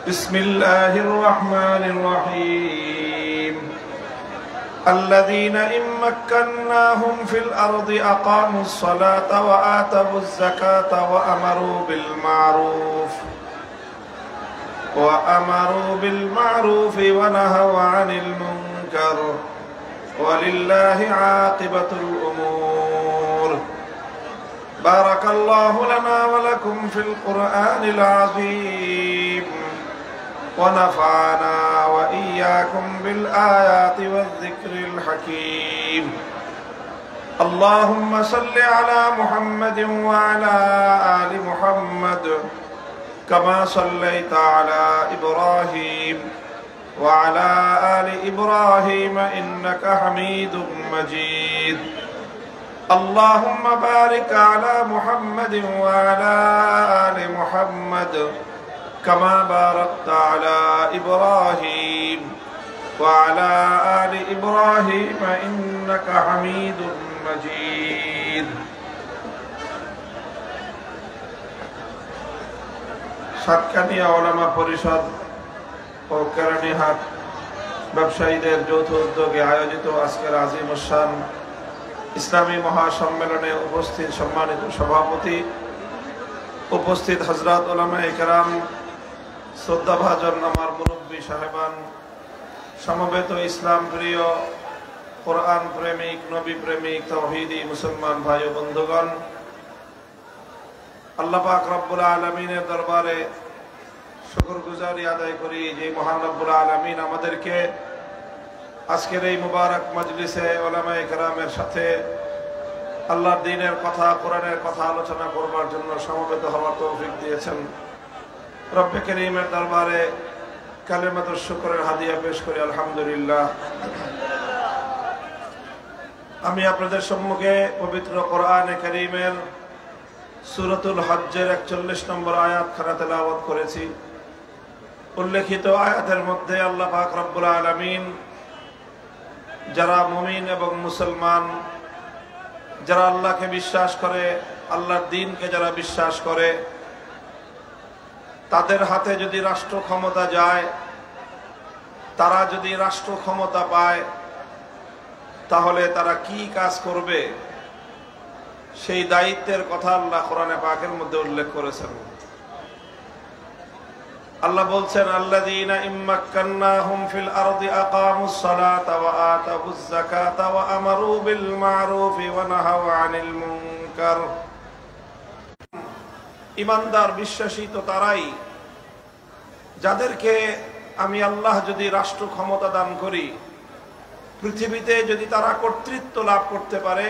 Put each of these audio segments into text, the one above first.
بسم الله الرحمن الرحيم الذين إن مكناهم في الأرض أقاموا الصلاة وآتوا الزكاة وأمروا بالمعروف ونهوا عن المنكر ولله عاقبة الأمور. بارك الله لنا ولكم في القرآن العظيم ونفعنا وإياكم بالآيات والذكر الحكيم. اللهم صل على محمد وعلى آل محمد كما صليت على إبراهيم وعلى آل إبراهيم إنك حميد مجيد. اللهم بارك على محمد وعلى آل محمد كما باركت على إبراهيم وعلى آل إبراهيم إنك حميد مجيد. সাতকানিয়া ওলামা পরিষদ ও কেরানীহাট ব্যবসায়ীদের যৌথ উদ্যোগে আয়োজিত আজকের আজিমুশান ইসলামী মহাসম্মেলনে উপস্থিত সম্মানিত সভাপতি, উপস্থিত হযরত উলামায়ে কেরাম, শ্রদ্ধাভাজন আমার মুরব্বী সাহেবান, সমবেত ইসলাম প্রিয়, কোরআন প্রেমিক, নবী প্রেমিক, তাওহীদি মুসলমান ভাই ও বন্ধুগণ, আল্লাহ পাক রব্বুল আলামিনের দরবারে শুকরগুজারি আদায় করি যে মহান রব্বুল আলামিন আমাদেরকে আজকের এই মুবারক মজলিসে উলামায়ে কেরামের সাথে আল্লাহর দ্বীনের কথা, কোরআনের কথা আলোচনা করবার জন্য সমবেত হওয়ার তৌফিক দিয়েছেন। রব্বে করিমের দরবারে কালিমাতুশ শুকরের হাদিয়া পেশ করি আলহামদুলিল্লাহ। আমি আপনাদের সম্মুখে পবিত্র কোরআনে কারীমের সূরাতুল হজ্জের 41 নম্বর আয়াত খানা তেলাওয়াত করেছি। উল্লেখিত আয়াতের মধ্যে আল্লাহ পাক রব্বুল আলামিন যারা মুমিন এবং মুসলমান, যারা আল্লাহকে বিশ্বাস করে, আল্লাহর দ্বীনকে যারা বিশ্বাস করে, তাদের হাতে যদি রাষ্ট্র ক্ষমতা যায়, তারা যদি রাষ্ট্র ক্ষমতা পায়, তাহলে তারা কি কাজ করবে সেই দায়িত্বের কথা আল্লাহ কোরআনে পাকের মধ্যে উল্লেখ করেছেন। আল্লাহ বলছেন, আল্লাযীনা ইম্মাক্কান্নাহুম ফিল আরদি আকামুস সালাতা ওয়া আতাউয যাকাতা ওয়া আমারু বিল মা'রুফি ওয়া নাহাউ আনিল মুনকার। ঈমানদার বিশ্বাসী তো তারাই যাদেরকে আমি আল্লাহ যদি রাষ্ট্র ক্ষমতা দান করি, পৃথিবীতে যদি তারা কর্তৃত্ব লাভ করতে পারে,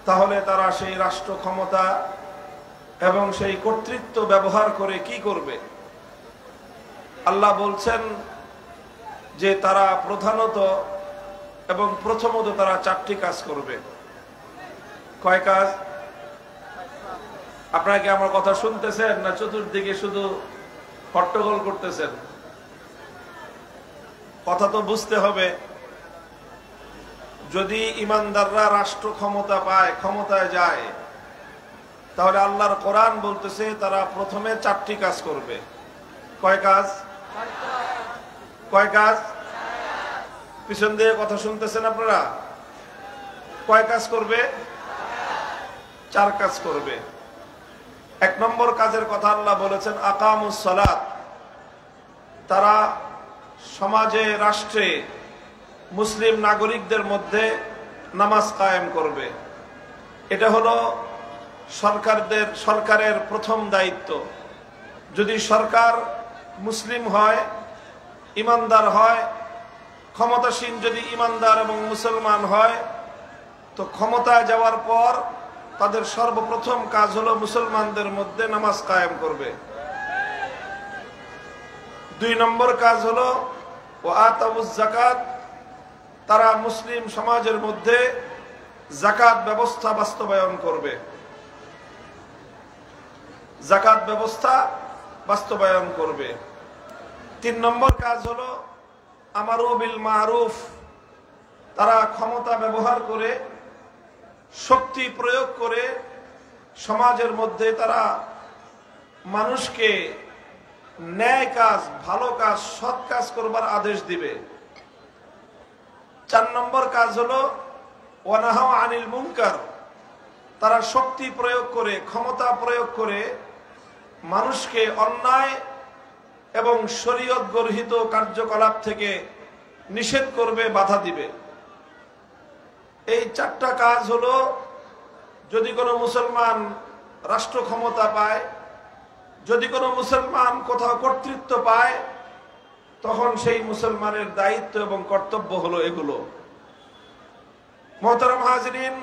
তাহলে তারা সেই রাষ্ট্র ক্ষমতা এবং সেই কর্তৃত্ব ব্যবহার করে কি করবে? আল্লাহ বলছেন যে তারা প্রধানত এবং প্রথমত তারা 4টি কাজ করবে। কয় কাজ? আপনারা কি আমার কথা শুনতেছেন না চতুর্দিকে শুধু হট্টগোল করতেছেন? কথা তো বুঝতে হবে। যদি ঈমানদাররা রাষ্ট্র ক্ষমতা পায়, ক্ষমতায় যায়, তাহলে আল্লাহর কোরআন বলতেছে তারা প্রথমে 4টি কাজ করবে। কয় কাজ? কয় কাজ? পিছন দিয়ে কথা শুনতেছেন আপনারা? কয় কাজ করবে? 4 কাজ করবে। 1 নম্বর কাজের কথা আল্লাহ বলেছেন আকামুস সালাত। তারা সমাজে, রাষ্ট্রে, মুসলিম নাগরিকদের মধ্যে নামাজ কায়েম করবে। এটা হলো সরকারের প্রথম দায়িত্ব। যদি সরকার মুসলিম হয়, ঈমানদার হয়, ক্ষমতাসীন যদি ঈমানদার এবং মুসলমান হয়, তো ক্ষমতায় যাওয়ার পর তাদের সর্বপ্রথম কাজ হলো মুসলমানদের মধ্যে নামাজ কায়েম করবে। 2 নম্বর কাজ হলো ওয়া আতাউয যাকাত। তারা মুসলিম সমাজের মধ্যে যাকাত ব্যবস্থা বাস্তবায়ন করবে। যাকাত ব্যবস্থা বাস্তবায়ন করবে। 3 নম্বর কাজ হলো আমারু বিল মা'রুফ। তারা ক্ষমতা ব্যবহার করে, শক্তি প্রয়োগ করে সমাজের মধ্যে তারা মানুষকে ন্যায় কাজ, ভালো কাজ, সৎ কাজ করবার আদেশ দিবে। 4 নম্বর কাজ হলো ওয়ানাহা আনিল মুনকার। তারা শক্তি প্রয়োগ করে, ক্ষমতা প্রয়োগ করে মানুষকে অন্যায় এবং শরীয়ত গর্হিত কার্যকলাপ থেকে নিষেধ করবে, বাধা দিবে। এই 4টা কাজ হলো, যদি কোনো মুসলমান রাষ্ট্র ক্ষমতা পায়, যদি কোনো মুসলমান কোথাও কর্তৃত্ব পায়, তখন সেই মুসলমানের দায়িত্ব এবং কর্তব্য হলো এগুলো। মুহতারাম হাজিরিন,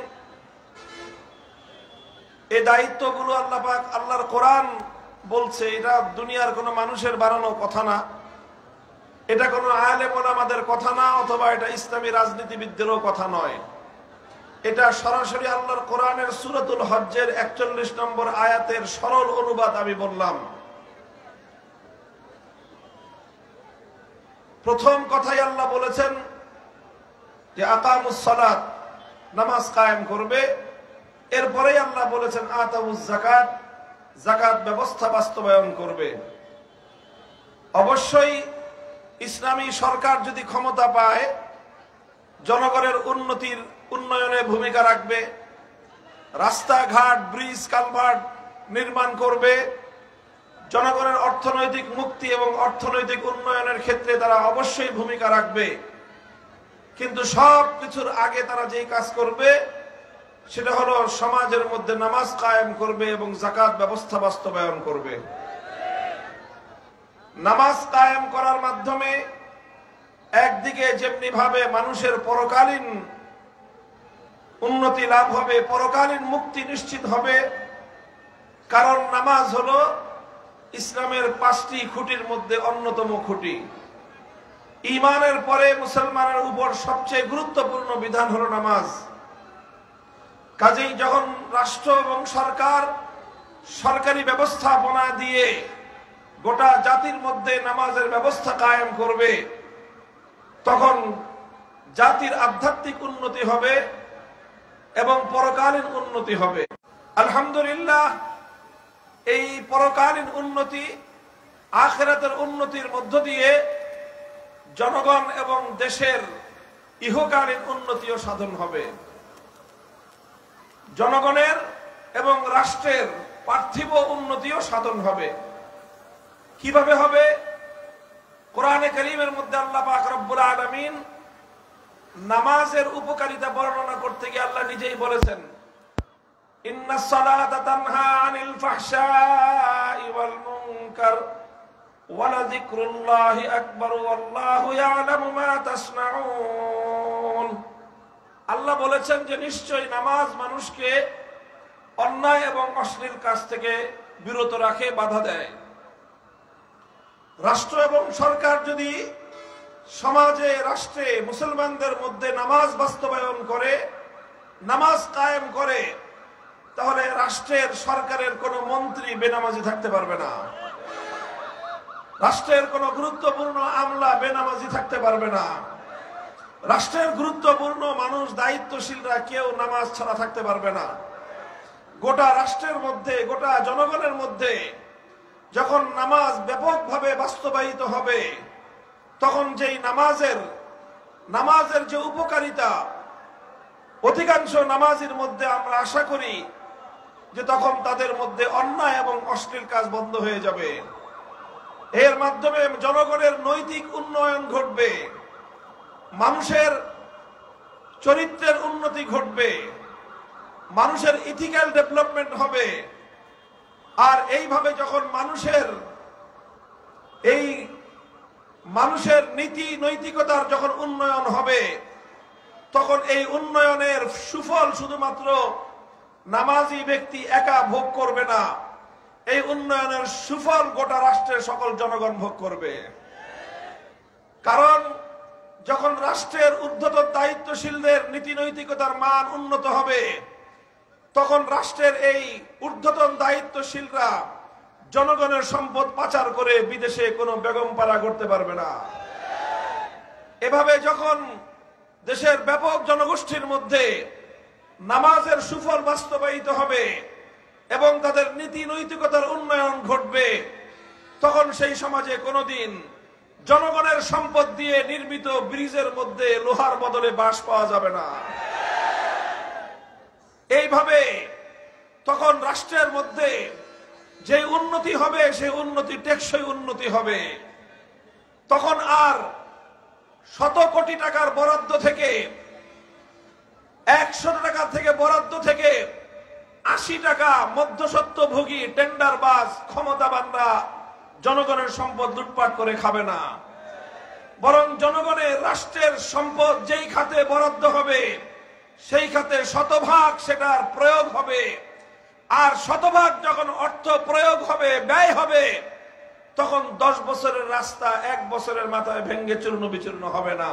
এই দায়িত্বগুলো আল্লাহ পাক, আল্লাহর কোরআন বলছে। এটা দুনিয়ার কোনো মানুষের বানানো কথা না, এটা কোনো আলেম ওলামাদের কথা না, অথবা এটা ইসলামী রাজনীতিবিদদেরও কথা নয়। এটা সরাসরি আল্লাহর কোরআনের সূরাতুল হজ্জের 41 নম্বর আয়াতের সরল অনুবাদ আমি বললাম। প্রথম কথাই আল্লাহ বলেছেন যে আকামুস সালাত, নামাজ কায়েম করবে। এরপরেই আল্লাহ বলেছেন আতাউজ যাকাত, যাকাত ব্যবস্থা বাস্তবায়ন করবে। অবশ্যই ইসলামী সরকার যদি ক্ষমতা পায়, জনগণের উন্নয়নে ভূমিকা রাখবে, রাস্তাঘাট, ব্রিজ, কালভার্ট নির্মাণ করবে, জনগণের অর্থনৈতিক মুক্তি এবং অর্থনৈতিক উন্নয়নের ক্ষেত্রে তারা অবশ্যই ভূমিকা রাখবে। কিন্তু সব কিছুর আগে তারা যেই কাজ করবে সেটা হলো সমাজের মধ্যে নামাজ কায়েম করবে এবং যাকাত ব্যবস্থা বাস্তবায়ন করবে। নামাজ কায়েম করার মাধ্যমে একদিকে যেমনি ভাবে মানুষের পরকালীন উন্নতি লাভ হবে, পরকালীন মুক্তি নিশ্চিত হবে। কারণ নামাজ হলো ইসলামের 5টি খুঁটির মধ্যে অন্যতম খুঁটি। ঈমানের পরে মুসলমানের উপর সবচেয়ে গুরুত্বপূর্ণ বিধান হলো নামাজ। কাজেই যখন রাষ্ট্র এবং সরকার সরকারি ব্যবস্থাপনা দিয়ে গোটা জাতির মধ্যে নামাজের ব্যবস্থা কায়েম করবে, তখন জাতির আধ্যাত্মিক উন্নতি হবে এবং পরকালীন উন্নতি হবে। আলহামদুলিল্লাহ, এই পরকালীন উন্নতি, আখিরাতের উন্নতির মধ্য দিয়ে জনগণ এবং দেশের ইহকালীন উন্নতিও সাধন হবে। জনগণের এবং রাষ্ট্রের পার্থিব উন্নতিও সাধন হবে। কিভাবে হবে? কোরআনে কারীমের মধ্যে আল্লাহ পাক রব্বুল আলামিন নামাজের উপকারিতা বর্ণনা করতে গিয়ে আল্লাহ নিজেই বলেছেন, ইন্নাস সালাতা তানহা আনিল ফাহশাই ওয়াল মুনকার ওয়া লাযিকরুল্লাহি আকবার ওয়াল্লাহু ইয়ালামু মা তাসনাউন। আল্লাহ বলেছেন যে নিশ্চয়ই নামাজ মানুষকে অন্যায় এবং অশ্লীল কাজ থেকে বিরত রাখে, বাধা দেয়। রাষ্ট্র এবং সরকার যদি সমাজে, রাষ্ট্রে, মুসলমানদের মধ্যে নামাজ বাস্তবায়ন করে, নামাজ কায়েম করে, তাহলে রাষ্ট্রের, সরকারের কোনো মন্ত্রী বেনামাজি থাকতে পারবে না। রাষ্ট্রের কোনো গুরুত্বপূর্ণ আমলা বেনামাজি থাকতে পারবে না। রাষ্ট্রের গুরুত্বপূর্ণ মানুষ, দায়িত্বশীলরা কেউ নামাজ ছাড়া থাকতে পারবে না। গোটা রাষ্ট্রের মধ্যে, গোটা জনগণের মধ্যে যখন নামাজ ব্যাপকভাবে বাস্তবায়িত হবে, তখন যেই নামাজের যে উপকারিতা, অধিকাংশ নামাজীর মধ্যে আমরা আশা করি যে তখন তাদের মধ্যে অন্যায় এবং অশ্লীল কাজ বন্ধ হয়ে যাবে। এর মাধ্যমে জনগণের নৈতিক উন্নয়ন ঘটবে, মানুষের চরিত্রের উন্নতি ঘটবে, মানুষের ইথিক্যাল ডেভেলপমেন্ট হবে। আর এইভাবে যখন মানুষের নীতি নৈতিকতার যখন উন্নয়ন হবে, তখন এই উন্নয়নের সুফল শুধুমাত্র নামাজি ব্যক্তি একা ভোগ করবে না, এই উন্নয়নের সুফল গোটা রাষ্ট্রের সকল জনগণ ভোগ করবে। কারণ যখন রাষ্ট্রের ঊর্ধ্বতন দায়িত্বশীলদের নীতি নৈতিকতার মান উন্নত হবে, তখন রাষ্ট্রের এই ঊর্ধ্বতন দায়িত্বশীলরা জনগণের সম্পদ পাচার করে বিদেশে কোনো বেগমপাড়া করতে পারবে না। এভাবে যখন দেশের ব্যাপক জনগোষ্ঠীর মধ্যে নামাজের সুফল বাস্তবায়িত হবে এবং তাদের নীতি নৈতিকতার উন্নয়ন ঘটবে, তখন সেই সমাজে কোনোদিন জনগণের সম্পদ দিয়ে নির্মিত ব্রিজের মধ্যে লোহার বদলে বাঁশ পাওয়া যাবে না। এইভাবে তখন রাষ্ট্রের মধ্যে যে উন্নতি হবে সেই উন্নতি টেকসই উন্নতি হবে। তখন আর শত কোটি টাকার বরাদ্দ থেকে 100 টাকা থেকে বরাদ্দ থেকে 80 টাকা মধ্যস্বত্বভোগী টেন্ডারবাজ ক্ষমতাবানরা জনগণের সম্পদ লুটপাট করে খাবে না, বরং জনগণের রাষ্ট্রের সম্পদ যেই খাতে বরাদ্দ হবে সেই খাতে শতভাগ সেটার প্রয়োগ হবে। আর শতভাগ যখন অর্থ প্রয়োগ হবে, ব্যয় হবে, তখন 10 বছরের রাস্তা 1 বছরের মাথায় ভেঙ্গে চূর্ণ বিচূর্ণ হবে না।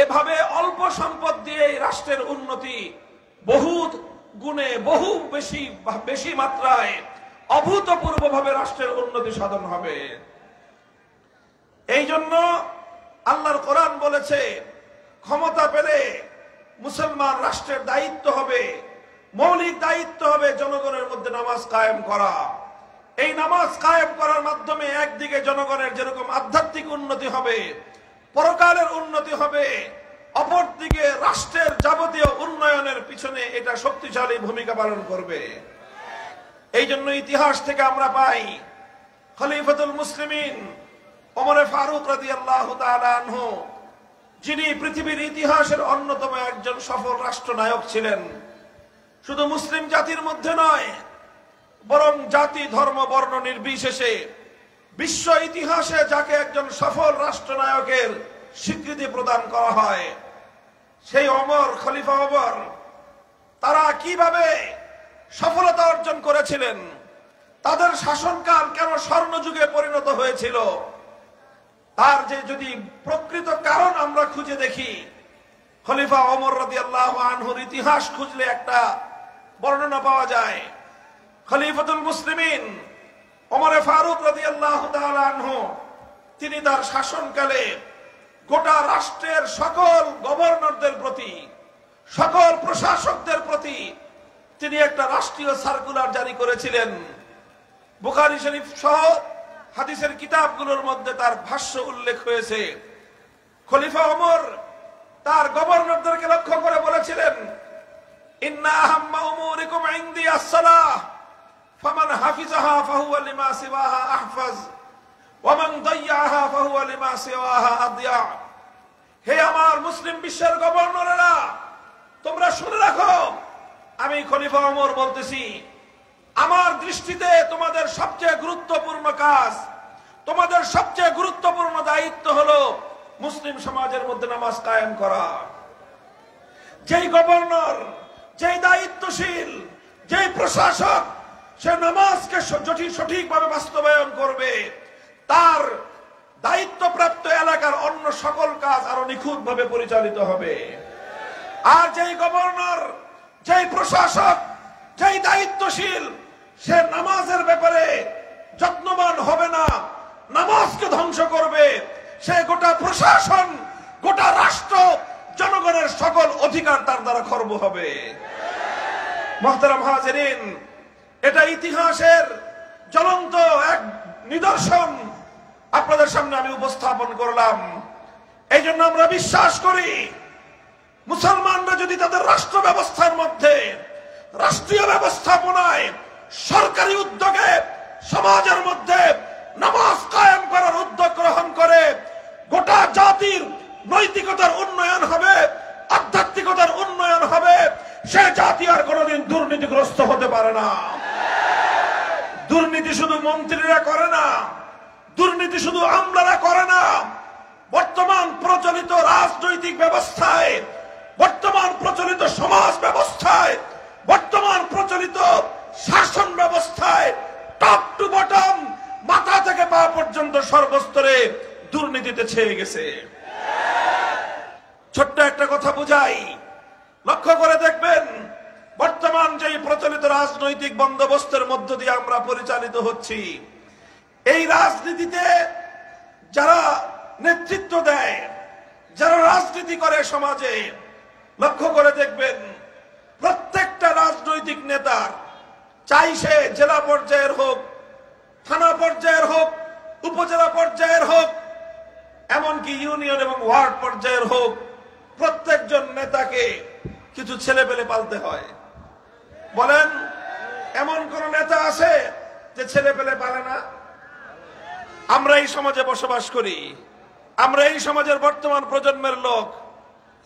এভাবে অল্প সম্পদ দিয়ে রাষ্ট্রের উন্নতি বহু গুণে বহু বেশি মাত্রায় অভূতপূর্বভাবে রাষ্ট্রের উন্নতি সাধন হবে। এই জন্য আল্লাহর কোরআন বলেছে, ক্ষমতা পেলে মুসলমান রাষ্ট্রের দায়িত্ব হবে, মৌলিক দায়িত্ব হবে জনগণের মধ্যে নামাজ কায়েম করা। এই নামাজ কায়েম করার মাধ্যমে একদিকে জনগণের যেরকম আধ্যাত্মিক উন্নতি হবে, পরকালের উন্নতি হবে, অপরদিকে রাষ্ট্রের যাবতীয় উন্নয়নের পিছনে এটা শক্তিশালী ভূমিকা পালন করবে। এই জন্য ইতিহাস থেকে আমরা পাই খলিফাতুল মুসলিমিন ওমর ফারুক রাদিয়াল্লাহু তাআলা আনহু, যিনি পৃথিবীর ইতিহাসের অন্যতম একজন সফল রাষ্ট্রনায়ক ছিলেন। শুধু মুসলিম জাতির মধ্যে নয়, বরং জাতি ধর্ম বর্ণ নির্বিশেষে বিশ্ব ইতিহাসে যাকে একজন সফল রাষ্ট্রনায়কের স্বীকৃতি প্রদান করা হয়, সেই ওমর, খলিফা ওমর, তারা কিভাবে সফলতা অর্জন করেছিলেন, তাদের শাসনকাল কেন স্বর্ণযুগে পরিণত হয়েছিল, তার যে যদি প্রকৃত কারণ আমরা খুঁজে দেখি, খলিফা ওমর রাদিয়াল্লাহু আনহুর ইতিহাস খুঁজলে একটা বর্ণনা পাওয়া যায়। খলিফাতুল মুসলিমিন ওমর ফারুক রাদিয়াল্লাহু তাআলা আনহু, তিনি তার শাসনকালে গোটা রাষ্ট্রের সকল গভর্নরদের প্রতি, সকল প্রশাসকদের প্রতি তিনি একটা রাষ্ট্রীয় সার্কুলার জারি করেছিলেন। বুখারী শরীফ সহ হাদিসের কিতাবগুলোর মধ্যে তার ভাষ্য উল্লেখ হয়েছে। খলিফা ওমর তার গভর্নরদেরকে লক্ষ্য করে বলেছিলেন, ইন্না আহাম্মা উমুরিকুম ইনদি আস-সালাহ ফামান হাফিজাহা ফাহুয়া লিমা সিওয়াহা আহফাজ ওয়া মান দাইয়াহা ফাহুয়া লিমা সিওয়াহা আদিয়া। হে আমার মুসলিম বিশ্বের গভর্নরেরা, তোমরা শুনে রাখো, আমি খলিফা ওমর বলতেছি, আমার দৃষ্টিতে তোমাদের সবচেয়ে গুরুত্বপূর্ণ কাজ, তোমাদের সবচেয়ে গুরুত্বপূর্ণ দায়িত্ব হলো মুসলিম সমাজের মধ্যে নামাজ কায়েম করা। যেই গভর্নর, যেই দায়িত্বশীল, যেই প্রশাসক সে নামাজকে সঠিকভাবে বাস্তবায়ন করবে, তার দায়িত্বপ্রাপ্ত এলাকার অন্য সকল কাজ আরো নিখুঁতভাবে পরিচালিত হবে। আর যেই গভর্নর, যেই প্রশাসক, যেই দায়িত্বশীল সে নামাজের ব্যাপারে যত্নবান হবে না, নামাজকে ধ্বংস করবে, সে গোটা প্রশাসন, গোটা রাষ্ট্র, জনগণের সকল অধিকার তার দ্বারা খর্ব হবে। মুহতারাম হাজিরিন, এটা ইতিহাসের জ্বলন্ত এক নিদর্শন আপনাদের সামনে আমি উপস্থাপন করলাম। এই জন্য আমরা বিশ্বাস করি, মুসলমানরা যদি তাদের রাষ্ট্র ব্যবস্থার মধ্যে, রাষ্ট্রীয় ব্যবস্থাপনায়, সরকারি উদ্যোগে সমাজের মধ্যে নামাজ কায়েম করার উদ্যোগ গ্রহণ করে, গোটা জাতির নৈতিকতার উন্নয়ন হবে, আধ্যাত্মিকতার উন্নয়ন হবে। সে জাতি আর কোনোদিন দুর্নীতিগ্রস্ত হতে পারে না। দুর্নীতি শুধু মন্ত্রীরা করে না, দুর্নীতি শুধু আমলারা করে না। বর্তমান প্রচলিত রাজনৈতিক ব্যবস্থায়, বর্তমান প্রচলিত সমাজ ব্যবস্থায়, বর্তমান প্রচলিত শাসন ব্যবস্থায় টপ টু বটম, মাথা থেকে পা পর্যন্ত সর্বস্তরে দুর্নীতিতে ছেয়ে গেছে। ছোট্ট একটা কথা বুঝাই, লক্ষ্য করে দেখবেন, বর্তমান যে প্রচলিত রাজনৈতিক বন্দোবস্তের মধ্য দিয়ে আমরা পরিচালিত হচ্ছি, এই রাজনীতিতে যারা নেতৃত্ব দেয়, যারা রাজনীতি করে সমাজে, লক্ষ্য করে দেখবেন প্রত্যেকটা রাজনৈতিক নেতার, চাই সে জেলা পর্যায়ের হোক, থানা পর্যায়ের হোক, উপজেলা পর্যায়ের হোক, এমনকি ইউনিয়ন এবং ওয়ার্ড পর্যায়ের হোক, প্রত্যেকজন নেতাকে কিছু ছেলে পেলে পালতে হয়। বলেন, এমন কোন নেতা আছে যে ছেলে পেলে পালে না? আমরা এই সমাজে বসবাস করি, আমরা এই সমাজের বর্তমান প্রজন্মের লোক,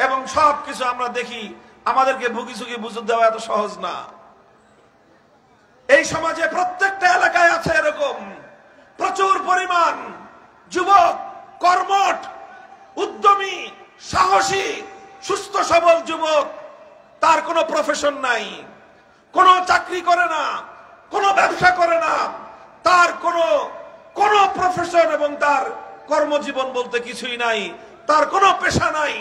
এবং সবকিছু আমরা দেখি। আমাদেরকে ভুগিচুগি বুঝে দেওয়া এত সহজ না। এই সমাজে প্রত্যেকটা এলাকায় আছে এরকম প্রচুর পরিমাণ যুবক, কর্মঠ, উদ্যমী, সাহসী, সুস্থ সবল যুবক। তার কোনো প্রফেশন নাই, কোনো চাকরি করে না, কোনো ব্যবসা করে না, তার কোনো প্রফেশন এবং তার কর্মজীবন বলতে কিছুই নাই, তার কোনো পেশা নাই।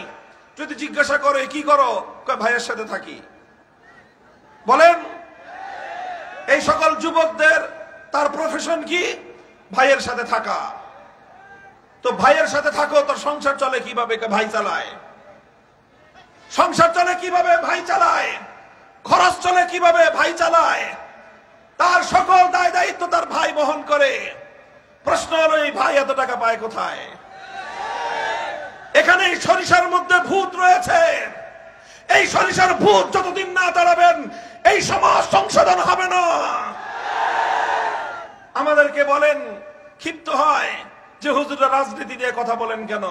যদি জিজ্ঞাসা করে কি করো, ভাইয়ের সাথে থাকি। বলেন, এই সকল যুবকদের তার প্রফেশন কি? ভাইয়ের সাথে থাকা। তো ভাইয়ের সাথে থাকো, তোর সংসার চলে কিভাবে? ভাই চালায়। সংসার চলে কিভাবে? ভাই চালায়। খরচ চলে কিভাবে? ভাই চালায়। তার সকল দায় দায়িত্ব তার ভাই বহন করে। প্রশ্ন হলো, এই ভাই এত টাকা পায় কোথায়? এখানে এই সরিষার মধ্যে ভূত রয়েছে। এই সরিষার ভূত যতদিন না তাড়াবেন, এই সমাজ সংশোধন হবে না। আমাদেরকে বলেন, ক্ষিপ্ত হয় যে হুজুররা রাজনীতি নিয়ে কথা বলেন কেন?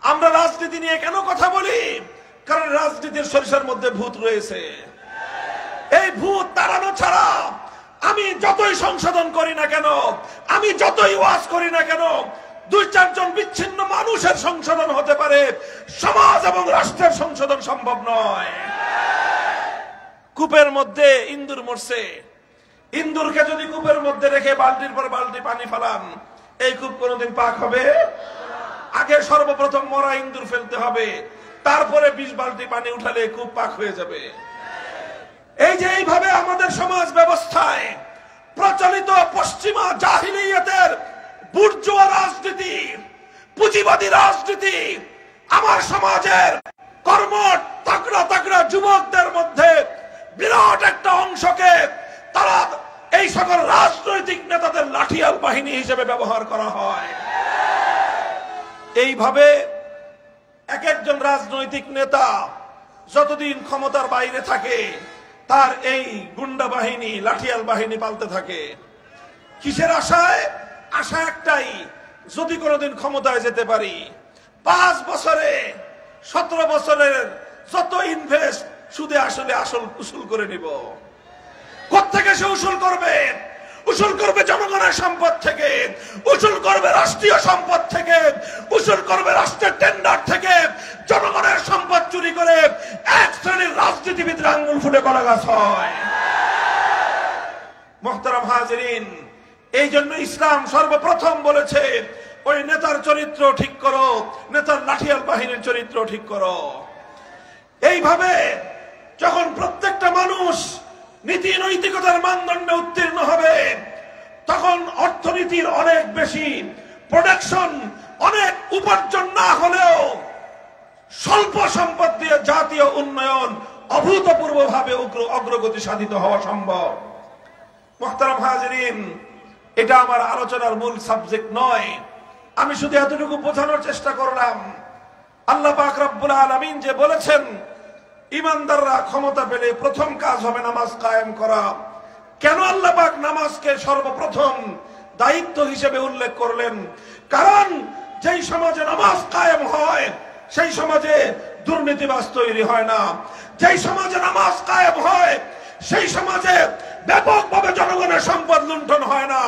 আমরা রাজনীতি নিয়ে কেন কথা বলি? কারণ রাজনীতির সরিষার মধ্যে ভূত রয়েছে। এই ভূত তাড়ানো ছাড়া আমি যতই সংশোধন করি না কেন, আমি যতই ওয়াজ করি না কেন, 2-4 জন বিচ্ছিন্ন মানুষের সংশোধন হতে পারে, সমাজ এবং রাষ্ট্রের সংশোধন সম্ভব নয়। কূপের মধ্যে ইন্দুর মরছে, ইন্দুরকে যদি কূপের মধ্যে রেখে বালতির পর বালতি পানি ফেলান, এই কূপ কোনোদিন পাক হবে? আগে সর্বপ্রথম মরা ইন্দুর ফেলতে হবে, তারপরে 20 বালতি পানি উঠালে কূপ পাক হয়ে যাবে। এই যে এইভাবে আমাদের সমাজ ব্যবস্থায় প্রচলিত পশ্চিমা জাহিলিয়াতের বুর্জোয়া রাজনীতি, পুঁজিবাদী রাজনীতি আমার সমাজের কর্মঠ তাগড়া তাগড়া যুবকদের মধ্যে বিরাট একটা অংশকে তারা এই সকল রাজনৈতিক নেতাদের লাঠিয়াল বাহিনী হিসেবে ব্যবহার করা হয়। এইভাবে এক একজন রাজনৈতিক নেতা যতদিন ক্ষমতার বাইরে থাকে, তার এই গুন্ডা বাহিনী, লাঠিয়াল বাহিনী পালতে থাকে। কিসের আশায়? আশা একটাই, যদি কোনোদিন ক্ষমতায় যেতে পারি, 5 বছরে 17 বছরের যত ইনভেস্ট সুদে আসলে আসল উসুল করে নিব। কোত্থেকে সে উসুল করবে? উসুল করবে জনগণের সম্পদ থেকে, উসুল করবে রাষ্ট্রীয় সম্পদ থেকে, উসুল করবে রাষ্ট্রের টেন্ডার থেকে। জনগণের সম্পদ চুরি করে এক শ্রেণীর রাজনীতিবিদরা আঙ্গুল ফুটে কলা গাছ হয়। মুহতারাম হাজিরিন, এই জন্য ইসলাম সর্বপ্রথম বলেছে, ওই নেতার চরিত্র ঠিক করো, নেতার লাঠিয়াল বাহিনীর চরিত্র ঠিক করো। এইভাবে যখন প্রত্যেকটা মানুষ নীতি নৈতিকতার মানদণ্ডে উত্তীর্ণ হবে, তখন অর্থনীতির অনেক বেশি প্রোডাকশন, অনেক উপার্জন না হলেও স্বল্প সম্পদ দিয়ে জাতীয় উন্নয়ন অভূতপূর্বভাবে অগ্রগতি সাধিত হওয়া সম্ভব। মুহতারাম হাজিরিন, এটা আমার আলোচনার মূল সাবজেক্ট নয়, আমি শুধু এতটুকু বোঝানোর চেষ্টা করলাম। আল্লাহ পাক রব্বুল আলামিন যে বলেছেন, ইমানদাররা ক্ষমতা পেলে প্রথম কাজ হবে নামাজ কায়েম করা। কেন আল্লাহ পাক নামাজকে সর্বপ্রথম দায়িত্ব হিসেবে উল্লেখ করলেন? কারণ যেই সমাজে নামাজ কায়েম হয়, সেই সমাজে দুর্নীতিবাজ তৈরি হয় না। যেই সমাজে নামাজ কায়েম হয়, সেই সমাজে ব্যাপকভাবে জনগণের সম্পদ লুণ্ঠন হয় না।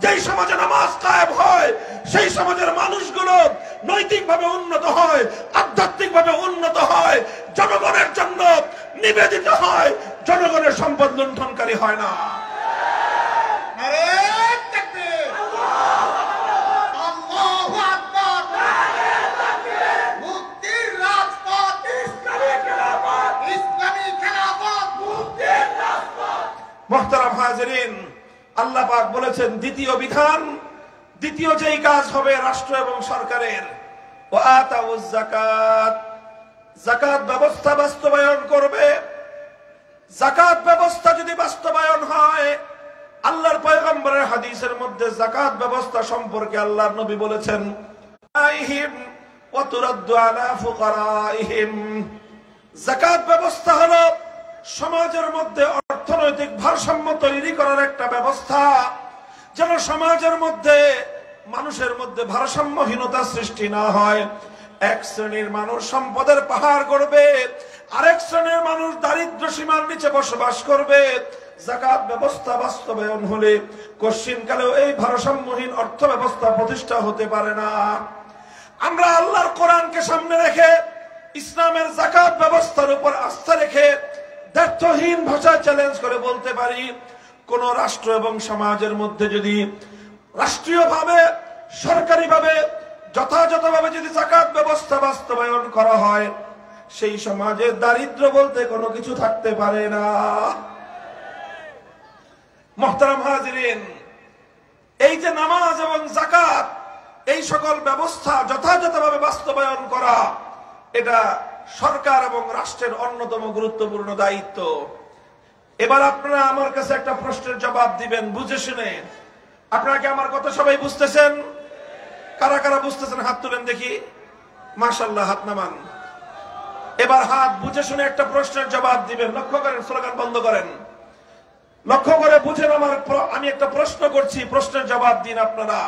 যেই সমাজে নামাজ কায়েম হয়, সেই সমাজের মানুষগুলো নৈতিকভাবে উন্নত হয়, আধ্যাত্মিকভাবে উন্নত হয়, জনগণের জন্য নিবেদিত হয়, জনগণের সম্পদ লুণ্ঠনকারী হয় না। মুহতারাম হাজিরিন, আল্লাহ পাক বলেছেন দ্বিতীয় বিধান, দ্বিতীয় যেই কাজ হবে রাষ্ট্র এবং সরকারের, ওয়া আতাউজ যাকাত, যাকাত ব্যবস্থা বাস্তবায়ন করবে। যাকাত ব্যবস্থা যদি বাস্তবায়ন হয়, আল্লাহর পয়গম্বরের হাদিসের মধ্যে যাকাত ব্যবস্থা সম্পর্কে আল্লাহর নবী বলেছেন, যাকাত ব্যবস্থা হলো সমাজের মধ্যে অর্থনৈতিক ভারসাম্য তৈরি করার একটা ব্যবস্থা, যেন সমাজের মধ্যে মানুষের মধ্যে ভারসাম্যহীনতা সৃষ্টি না হয়। এক শ্রেণীর মানুষ সম্পদের পাহাড় করবে, আরেক শ্রেণীর মানুষ দারিদ্র সীমার নিচে বসবাস করবে। যাকাত ব্যবস্থা বাস্তবায়ন হলে কশ্চিনকালেও এই ভারসাম্যহীন অর্থ ব্যবস্থা প্রতিষ্ঠা হতে পারে না। আমরা আল্লাহর কোরআনকে সামনে রেখে ইসলামের যাকাত ব্যবস্থার উপর আস্থা রেখে দ্ব্যর্থহীন ভাষায় চ্যালেঞ্জ করে বলতে পারি, কোন রাষ্ট্র এবং সমাজের মধ্যে যদি রাষ্ট্রীয়ভাবে সরকারিভাবে যথাযথভাবে যদি যাকাত ব্যবস্থা বাস্তবায়ন করা হয়, সেই সমাজে দারিদ্র বলতে কোনো কিছু থাকতে পারে না। মুহতারাম হাজিরিন, এই যে নামাজ এবং যাকাত, এই সকল ব্যবস্থা যথাযথভাবে বাস্তবায়ন করা, এটা সরকার এবং রাষ্ট্রের অন্যতম গুরুত্বপূর্ণ দায়িত্ব। এবার আপনারা আমার কাছে একটা প্রশ্নের জবাব দিবেন বুঝে শুনে। আপনারা কি আমার কথা সবাই বুঝতেছেন? কারা কারা বুঝতেছেন হাত তুলেন দেখি। মাশাআল্লাহ, হাত নামান। এবার হাত বুঝে শুনে একটা প্রশ্নের জবাব দিবেন। লক্ষ্য করেন, স্লোগান বন্ধ করেন, লক্ষ্য করে বুঝেন। আমি একটা প্রশ্ন করছি, প্রশ্নের জবাব দিন আপনারা।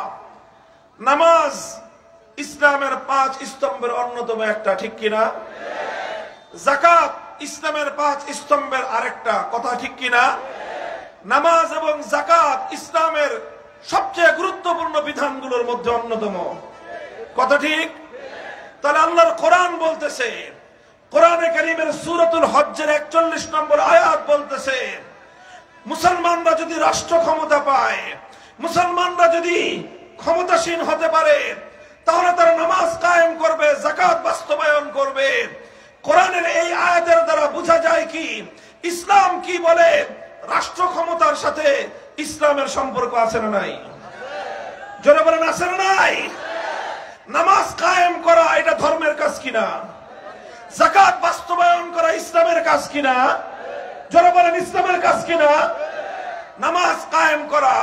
নামাজ ইসলামের 5 স্তম্ভের অন্যতম একটা, ঠিক কিনা? যাকাত ইসলামের 5 স্তম্ভের আরেকটা, কথা ঠিক কিনা? নামাজ এবং যাকাত ইসলামের সবচেয়ে গুরুত্বপূর্ণ বিধানগুলোর মধ্যে অন্যতম, কথা ঠিক? তাহলে আল্লাহর কোরআন বলতেছে, কোরআনে কারীমের সূরাতুল হজ্জের 41 নম্বর আয়াত বলতেছে, মুসলমানরা যদি রাষ্ট্র ক্ষমতা পায়, মুসলমানরা যদি ক্ষমতাসীন হতে পারে, তাহলে তারা নামাজ কায়েম করবে, যাকাত বাস্তবায়ন করবে। কোরআনের এই আয়াতের দ্বারা বোঝা যায় কি ইসলাম কি বলে, রাষ্ট্র ক্ষমতার সাথে ইসলামের সম্পর্ক আছে না নাই? জোরে বলেন, আছে না নাই? নামাজ কায়েম করা এটা ধর্মের কাজ কিনা? যাকাত বাস্তবায়ন করা ইসলামের কাজ কিনা? জোরে বলেন, ইসলামের কাজ কিনা? নামাজ কায়েম করা,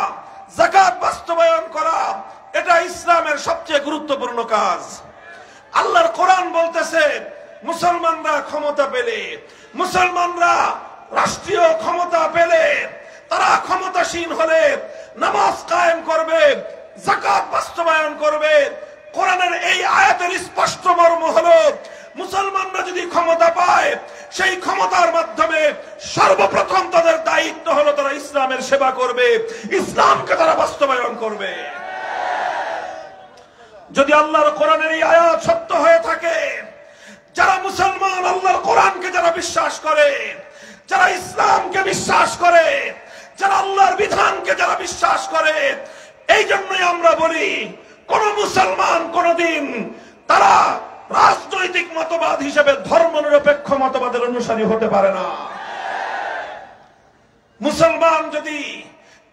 যাকাত বাস্তবায়ন করা, এটা ইসলামের সবচেয়ে গুরুত্বপূর্ণ কাজ। আল্লাহর কোরআন বলতেছে, মুসলমানরা ক্ষমতা পেলে, মুসলমানরা রাষ্ট্রীয় ক্ষমতা পেলে, তারা ক্ষমতাসীন হলে নামাজ কায়েম করবে, যাকাত বাস্তবায়ন করবে। কোরআনের এই আয়াতের স্পষ্ট মর্ম হলো, মুসলমানরা যদি ক্ষমতা পায়, সেই ক্ষমতার মাধ্যমে সর্বপ্রথম তাদের দায়িত্ব হলো তারা ইসলামের সেবা করবে, ইসলামকে তারা বাস্তবায়ন করবে। যদি আল্লাহর কোরআনের এই আয়াত সত্য হয়ে থাকে, যারা মুসলমান আল্লাহর কোরআনকে যারা বিশ্বাস করে, যারা ইসলামকে বিশ্বাস করে, যারা আল্লাহর বিধানকে যারা বিশ্বাস করে, এই জন্যই আমরা বলি কোন মুসলমান কোনদিন তারা রাজনৈতিক মতবাদ হিসেবে ধর্মনিরপেক্ষ মতবাদের অনুসারী হতে পারে না। মুসলমান যদি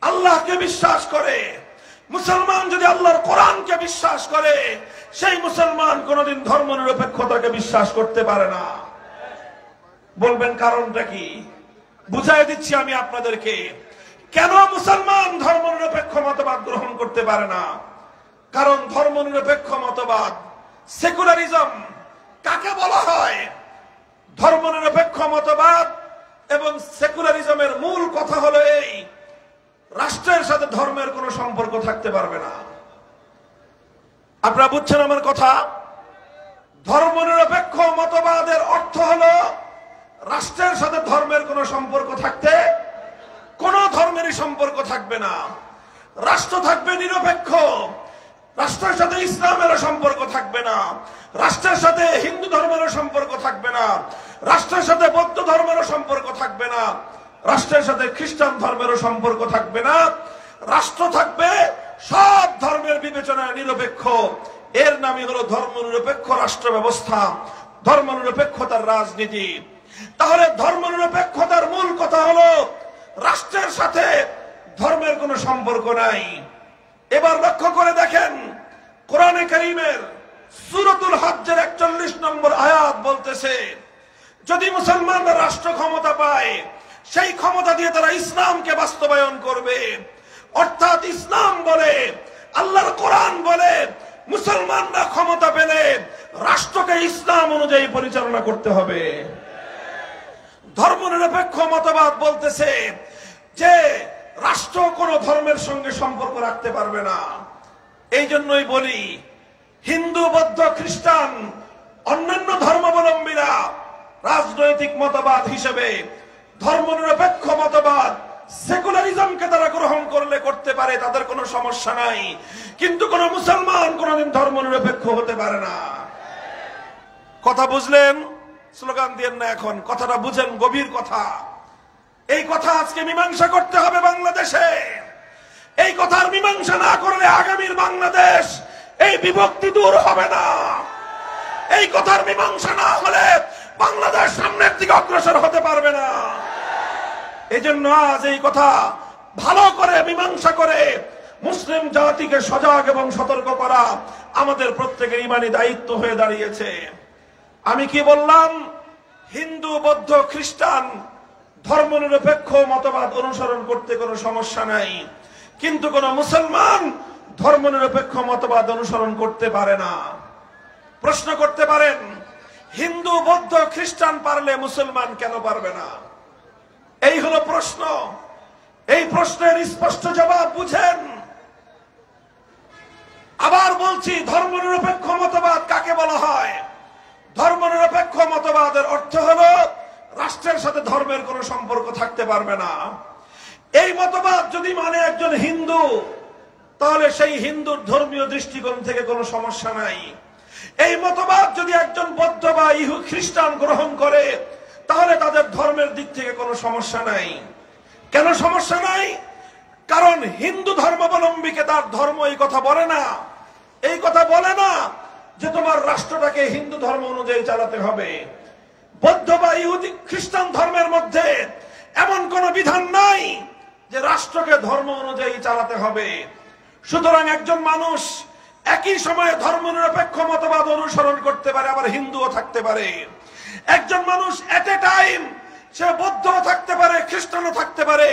আল্লাহকে বিশ্বাস করে, মুসলমান যদি আল্লাহর কোরআনকে বিশ্বাস করে, সেই মুসলমান কোনদিন ধর্মনিরপেক্ষতাকে বিশ্বাস করতে পারে না। বলবেন কারণটা কি? বুঝাই দিচ্ছি আমি আপনাদেরকে, কেন মুসলমান ধর্মনিরপেক্ষ মতবাদ গ্রহণ করতে পারে না। কারণ ধর্মনিরপেক্ষ মতবাদ, সেকুলারিজম কাকে বলা হয়? ধর্মনিরপেক্ষ মতবাদ এবং সেকুলারিজমের মূল কথা হলো এই, রাষ্ট্রের সাথে ধর্মের কোনো সম্পর্ক থাকতে পারবে না। আপনারা বুঝছেন আমার কথা? ধর্মনিরপেক্ষ মতবাদের অর্থ হলো রাষ্ট্রের সাথে ধর্মের কোনো সম্পর্ক থাকতে, কোন ধর্মেরই সম্পর্ক থাকবে না। রাষ্ট্র থাকবে নিরপেক্ষ, রাষ্ট্রের সাথে ইসলামেরও সম্পর্ক থাকবে না, রাষ্ট্রের সাথে হিন্দু ধর্মেরও সম্পর্ক থাকবে না, রাষ্ট্রের সাথে বৌদ্ধ ধর্মেরও সম্পর্ক থাকবে না, রাষ্ট্রের সাথে খ্রিস্টান ধর্মেরও সম্পর্ক থাকবে না। রাষ্ট্র থাকবে সব ধর্মের বিবেচনায় নিরপেক্ষ। এর নামই হলো ধর্মনিরপেক্ষ রাষ্ট্র ব্যবস্থা, ধর্মনিরপেক্ষতার রাজনীতি। তাহলে ধর্মনিরপেক্ষতার মূল কথা হলো রাষ্ট্রের সাথে ধর্মের কোনো সম্পর্ক নাই। এবার লক্ষ্য করে দেখেন, কোরআনে কারীমের সূরাতুল হজ্জের 41 নম্বর আয়াত বলতেছে, যদি মুসলমানরা রাষ্ট্র ক্ষমতা পায়, সেই ক্ষমতা দিয়ে তারা ইসলামকে বাস্তবায়ন করবে। অর্থাৎ ইসলাম বলে, আল্লাহর কোরআন বলে, মুসলমানরা ক্ষমতা পেলে রাষ্ট্রকে ইসলাম অনুযায়ী পরিচালনা করতে হবে। ধর্মনিরপেক্ষ মতবাদ বলতেছে যে রাষ্ট্র কোন ধর্মের সঙ্গে সম্পর্ক রাখতে পারবে না। এই জন্যই বলি, হিন্দু, বৌদ্ধ, খ্রিস্টান, অন্যান্য ধর্মাবলম্বীরা রাজনৈতিক মতবাদ হিসেবে ধর্মনিরপেক্ষ মতবাদ, সেকুলারিজমকে তারা গ্রহণ করলে করতে পারে, তাদের কোনো সমস্যা নাই। কিন্তু কোন মুসলমান কোনদিন ধর্মনিরপেক্ষ হতে পারে না। কথা বুঝলেন? স্লোগান দিয়েন না, এখন কথাটা বুঝেন, গভীর কথা। এই কথা আজকে মীমাংসা করতে হবে বাংলাদেশে। এই কথার মীমাংসা না করলে আগামীর বাংলাদেশ, এই বিভক্তি দূর হবে না। এই কথার মীমাংসা না হলে বাংলাদেশ সামনের দিকে অগ্রসর হতে পারবে না। এই জন্য আজ এই কথা ভালো করে মীমাংসা করে মুসলিম জাতিকে সজাগ এবং সতর্ক করা আমাদের প্রত্যেকের ঈমানি দায়িত্ব হয়ে দাঁড়িয়েছে। আমি কি বললাম? হিন্দু, বৌদ্ধ, খ্রিস্টান ধর্মনিরপেক্ষ মতবাদ অনুসরণ করতে কোনো সমস্যা নাই, কিন্তু কোন মুসলমান ধর্মনিরপেক্ষ মতবাদ অনুসরণ করতে পারে না। প্রশ্ন করতে পারেন, হিন্দু, বৌদ্ধ, খ্রিস্টান পারলে মুসলমান কেন পারবে না? এই হলো প্রশ্ন। এই প্রশ্নের স্পষ্ট জবাব বুঝেন। আবার বলছি, ধর্মনিরপেক্ষ মতবাদ কাকে বলা হয়? ধর্মনিরপেক্ষ মতবাদের অর্থ হলো রাষ্ট্রের সাথে ধর্মের কোনো সম্পর্ক থাকতে পারবে না। এই মতবাদ যদি মানে একজন হিন্দু, তাহলে সেই হিন্দুর ধর্মীয় দৃষ্টিকোণ থেকে কোনো সমস্যা নাই। এই মতবাদ যদি একজন বৌদ্ধ বা খ্রিস্টান গ্রহণ করে, তাহলে তাদের ধর্মের দিক থেকে কোনো সমস্যা নাই। কেন সমস্যা নাই? কারণ হিন্দু ধর্মাবলম্বীকে তার ধর্ম এই কথা বলে না। এই কথা বলে না যে তোমার রাষ্ট্রটাকে হিন্দু ধর্ম অনুযায়ী চালাতে হবে। বৌদ্ধ বা ইহুদি খ্রিস্টান ধর্মের মধ্যে এমন কোন বিধান নাই যে রাষ্ট্রকে ধর্ম অনুযায়ী চালাতে হবে। সুতরাং একজন মানুষ একই সময়ে ধর্মনিরপেক্ষ মতবাদ অনুসরণ করতে পারে, আবার হিন্দুও থাকতে পারে। একজন মানুষ এট এ টাইম সে বৌদ্ধও থাকতে পারে, খ্রিস্টানও থাকতে পারে,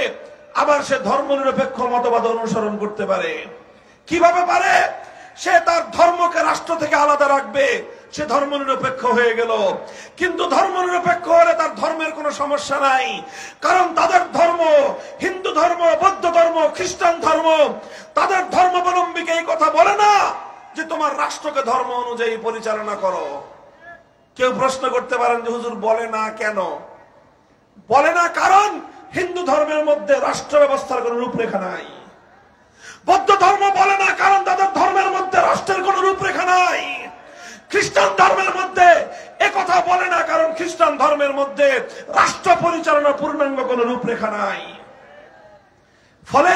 আবার সে ধর্মনিরপেক্ষ মতবাদ অনুসরণ করতে পারে। কিভাবে পারে? সে তার ধর্মকে রাষ্ট্র থেকে আলাদা রাখবে, সে ধর্মনিরপেক্ষ হয়ে গেল। কিন্তু ধর্মনিরপেক্ষ হলে তার ধর্মের কোনো সমস্যা নাই, কারণ তাদের ধর্ম, হিন্দু ধর্ম, বৌদ্ধ ধর্ম, খ্রিস্টান ধর্ম, তাদের ধর্মাবলম্বীকে এই কথা বলে না যে তোমার রাষ্ট্রকে ধর্ম অনুযায়ী পরিচালনা করো। কেউ প্রশ্ন করতে পারেন যে হুজুর বলে না কেন? বলে না কারণ হিন্দু ধর্মের মধ্যে রাষ্ট্র ব্যবস্থার কোন রূপরেখা নাই। বৌদ্ধ ধর্ম বলে না কারণ তাদের ধর্মের মধ্যে রাষ্ট্রের কোন রূপরেখা নাই। খ্রিস্টান ধর্মের মধ্যে একথা বলে না কারণ খ্রিস্টান ধর্মের মধ্যে রাষ্ট্র পরিচালনা পূর্ণাঙ্গ কোন রূপরেখা নাই। ফলে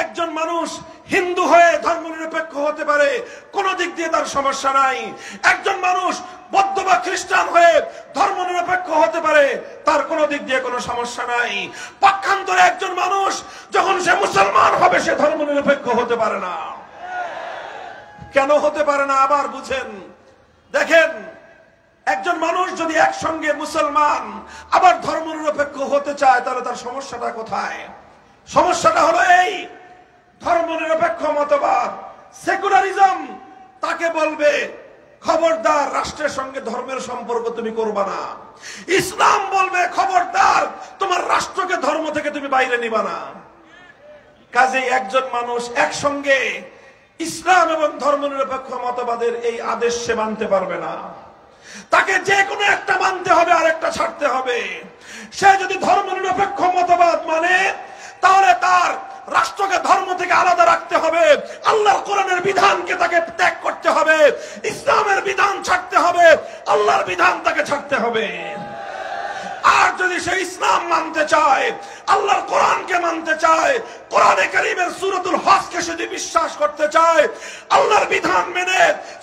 একজন মানুষ হিন্দু হয়ে ধর্মনিরপেক্ষ হতে পারে, কোন দিক দিয়ে তার সমস্যা নাই। একজন মানুষ বৌদ্ধ বা খ্রিস্টান হয়ে ধর্মনিরপেক্ষ হতে পারে, তার কোন দিক দিয়ে কোনো সমস্যা নাই। পক্ষান্তরে একজন মানুষ যখন সে মুসলমান হবে, সে ধর্মনিরপেক্ষ হতে পারে না। কেন হতে পারে না? আবার বুঝেন। দেখেন, একজন মানুষ যদি একসঙ্গে মুসলমান আবার ধর্মনিরপেক্ষ হতে চায়, তাহলে তার সমস্যাটা কোথায়? সমস্যাটা হলো এই, ধর্মনিরপেক্ষ মতবাদ, সেকুলারিজম তাকে বলবে খবরদার রাষ্ট্রের সঙ্গে ধর্মের সম্পর্ক তুমি করবা না। ইসলাম বলবে খবরদার তোমার রাষ্ট্রকে ধর্ম থেকে তুমি বাইরে নিবা না। কাজেই একজন মানুষ একসঙ্গে ইসলাম এবং ধর্মনিরপেক্ষ মতবাদের এই আদেশ সে মানতে পারবে না। তাকে যে কোনো একটা মানতে হবে, আরেকটা ছাড়তে হবে। সে যদি ধর্মনিরপেক্ষ মতবাদ মানে, তাহলে তার রাষ্ট্রকে ধর্ম থেকে আলাদা রাখতে হবে, আল্লাহর কোরআনের বিধানকে তাকে ত্যাগ করতে হবে, ইসলামের বিধান ছাড়তে হবে, আল্লাহর বিধান তাকে ছাড়তে হবে। আর যদি সে ইসলাম মানতে চায়, আল্লাহর কোরআনকে মানতে চায়, কোরআনে কারীমের সূরাতুল হজকে যদি বিশ্বাস করতে চায়, আল্লাহর বিধান মেনে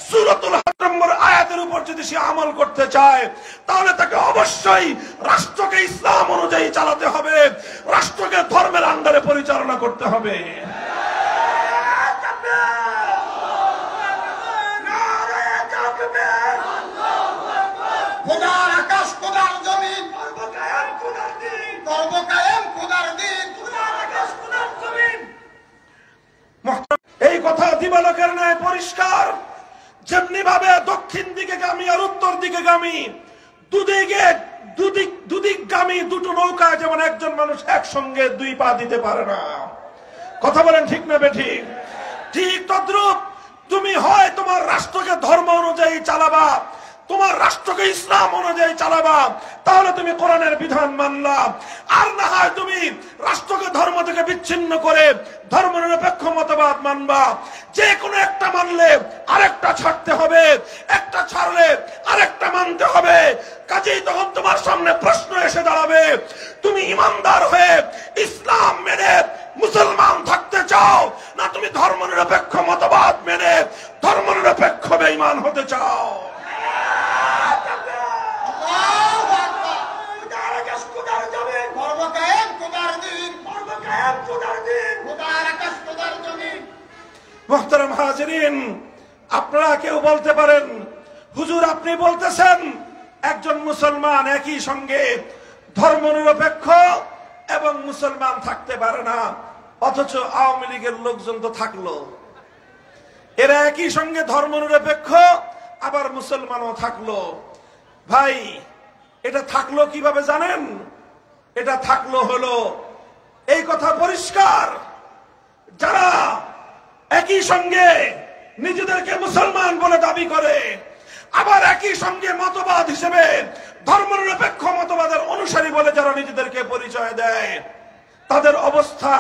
সূরাতুল হজ নম্বর আয়াতের উপর যদি সে আমল করতে চায়, তাহলে তাকে অবশ্যই রাষ্ট্রকে ইসলাম অনুযায়ী চালাতে হবে, রাষ্ট্রকে ধর্মের আন্ডারে পরিচালনা করতে হবে। খোদার আকাশ, খোদার জমিন, সর্বকায় প্রতিপালকের ন্যায় পরিষ্কার। যেমনি ভাবে দক্ষিণ দিকে গামী আর উত্তর দিকে গামী, দুদিকগামী দুটো নৌকায় যেমন একজন মানুষ একসঙ্গে দুই পা দিতে পারে না। কথা বলেন ঠিক না বেঠিক? ঠিক তদ্রূপ তুমি হয় তোমার রাষ্ট্রকে ধর্ম অনুযায়ী চালাবা, তোমার রাষ্ট্রকে ইসলাম অনুযায়ী চালাবা, তাহলে তুমি কোরআনের বিধান মানলা। আর না হয় তুমি রাষ্ট্রকে ধর্ম থেকে বিচ্ছিন্ন করে ধর্মনিরপেক্ষ মতবাদ মানবা। যে কোনো একটা মানলে আরেকটা ছাড়তে হবে, একটা ছাড়লে আরেকটা মানতে হবে। কাজেই তখন তোমার সামনে প্রশ্ন এসে দাঁড়াবে, তুমি ইমানদার হয়ে ইসলাম মেনে মুসলমান থাকতে চাও, না তুমি ধর্মনিরপেক্ষ মতবাদ মেনে ধর্মনিরপেক্ষ বেঈমান হতে চাও? মুহতারাম হাজিরিন, আপনারা কেউ বলতে পারেন, হুজুর আপনি বলতেছেন একজন মুসলমান একই সঙ্গে ধর্মনিরপেক্ষ এবং মুসলমান থাকতে পারে না, অথচ আওয়ামী লীগের লোকজন তো থাকলো। এরা একই সঙ্গে ধর্মনিরপেক্ষ আবার মুসলমানও থাকলো। ভাই, এটা থাকলো কিভাবে জানেন? এটা থাকলো হলো, এই কথা পরিষ্কার, যারা একই সঙ্গে নিজেদেরকে মুসলমান বলে দাবি করে, আবার একই সঙ্গে মতবাদ হিসেবে ধর্মনিরপেক্ষ মতবাদের অনুসারী বলে যারা নিজেদেরকে পরিচয় দেয়, তাদের অবস্থা